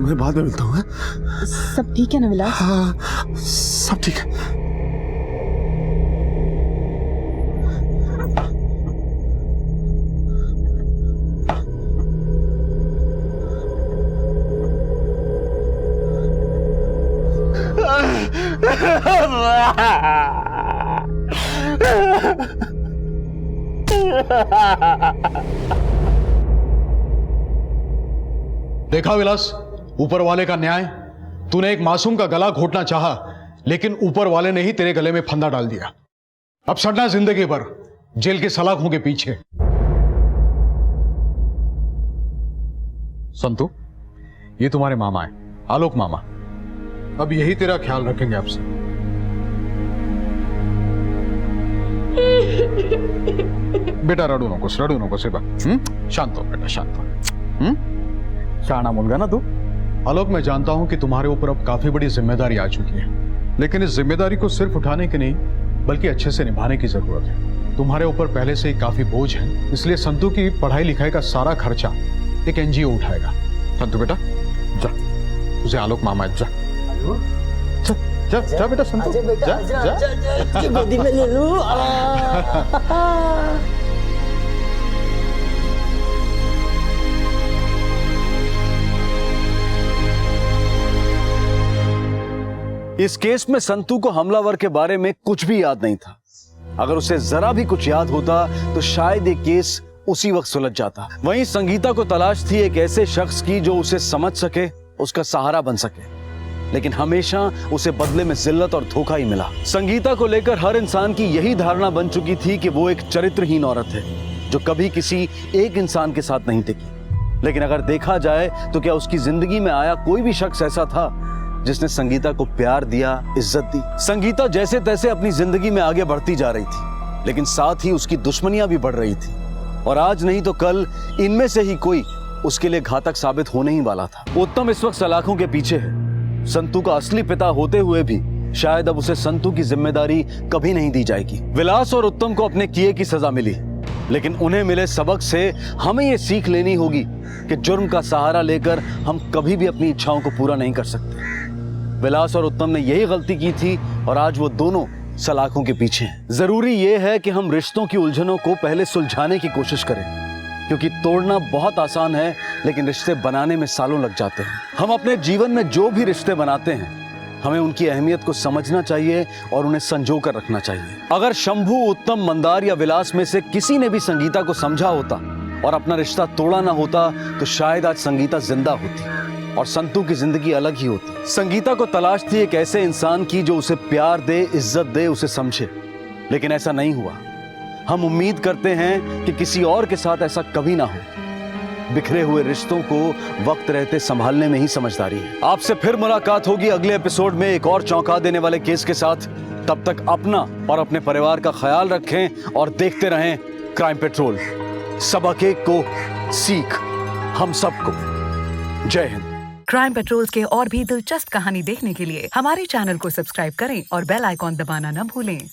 मैं बाद में मिलता हूँ। सब ठीक है ना विलास? हाँ, सब ठीक है। देखा विलास, ऊपर वाले का न्याय। तूने एक मासूम का गला घोटना चाहा, लेकिन ऊपर वाले ने ही तेरे गले में फंदा डाल दिया। अब सड़ना जिंदगी भर जेल के सलाखों के पीछे। संतु, ये तुम्हारे मामा है, आलोक मामा। अब यही तेरा ख्याल रखेंगे आपसे। बेटा रडू नको सेबा। शांत हो बेटा, शांत हो। शाना मुलगा ना तू। आलोक, मैं जानता हूं कि तुम्हारे ऊपर अब काफी बड़ी जिम्मेदारी आ चुकी है, लेकिन इस जिम्मेदारी को सिर्फ उठाने की नहीं बल्कि अच्छे से निभाने की जरूरत है। तुम्हारे ऊपर पहले से ही काफी बोझ है, इसलिए संतु की पढ़ाई लिखाई का सारा खर्चा एक एनजीओ उठाएगा। संतु बेटा जा, तुझे आलोक मामा जा जा जा बेटा। संतु जा जा, गोदी में ले लूं। इस केस में संतु को हमलावर के बारे में कुछ भी याद नहीं था। अगर उसे जरा भी कुछ याद होता तो शायद ये केस उसी वक्त सुलझ जाता। वहीं संगीता को तलाश थी एक ऐसे शख्स की जो उसे समझ सके, उसका सहारा बन सके, लेकिन हमेशा उसे बदले में जिल्लत और धोखा ही मिला। संगीता को लेकर हर इंसान की यही धारणा बन चुकी थी कि वो एक चरित्रहीन औरत है जो कभी किसी एक इंसान के साथ नहीं टिकी। लेकिन अगर देखा जाए तो क्या उसकी जिंदगी में आया कोई भी शख्स ऐसा था जिसने संगीता को प्यार दिया, इज्जत दी? संगीता जैसे तैसे अपनी जिंदगी में आगे बढ़ती जा रही थी, लेकिन साथ ही उसकी दुश्मनियां भी बढ़ रही थी, और आज नहीं तो कल इनमें से ही कोई उसके लिए घातक साबित होने ही वाला था। उत्तम इस वक्त सलाखों के पीछे है। संतु का असली पिता होते हुए भी शायद अब उसे संतु की जिम्मेदारी कभी नहीं दी जाएगी। विलास और उत्तम को अपने किए की सजा मिली, लेकिन उन्हें मिले सबक से हमें यह सीख लेनी होगी कि जुर्म का सहारा लेकर हम कभी भी अपनी इच्छाओं को पूरा नहीं कर सकते। विलास और उत्तम ने यही गलती की थी और आज वो दोनों सलाखों के पीछे हैं। जरूरी ये है कि हम रिश्तों की उलझनों को पहले सुलझाने की कोशिश करें, क्योंकि तोड़ना बहुत आसान है लेकिन रिश्ते बनाने में सालों लग जाते हैं। हम अपने जीवन में जो भी रिश्ते बनाते हैं हमें उनकी अहमियत को समझना चाहिए और उन्हें संजो कर रखना चाहिए। अगर शंभू, उत्तम, मंदार या विलास में से किसी ने भी संगीता को समझा होता और अपना रिश्ता तोड़ा ना होता तो शायद आज संगीता जिंदा होती और संतु की जिंदगी अलग ही होती। संगीता को तलाश थी एक ऐसे इंसान की जो उसे प्यार दे, इज्जत दे, उसे समझे, लेकिन ऐसा नहीं हुआ। हम उम्मीद करते हैं कि किसी और के साथ ऐसा कभी ना हो। बिखरे हुए रिश्तों को वक्त रहते संभालने में ही समझदारी है। आपसे फिर मुलाकात होगी अगले एपिसोड में एक और चौंका देने वाले केस के साथ। तब तक अपना और अपने परिवार का ख्याल रखें और देखते रहें क्राइम पेट्रोल। सबक एक को सीख हम सबको। जय हिंद। क्राइम पेट्रोल के और भी दिलचस्प कहानी देखने के लिए हमारे चैनल को सब्सक्राइब करें और बेल आइकॉन दबाना न भूलें।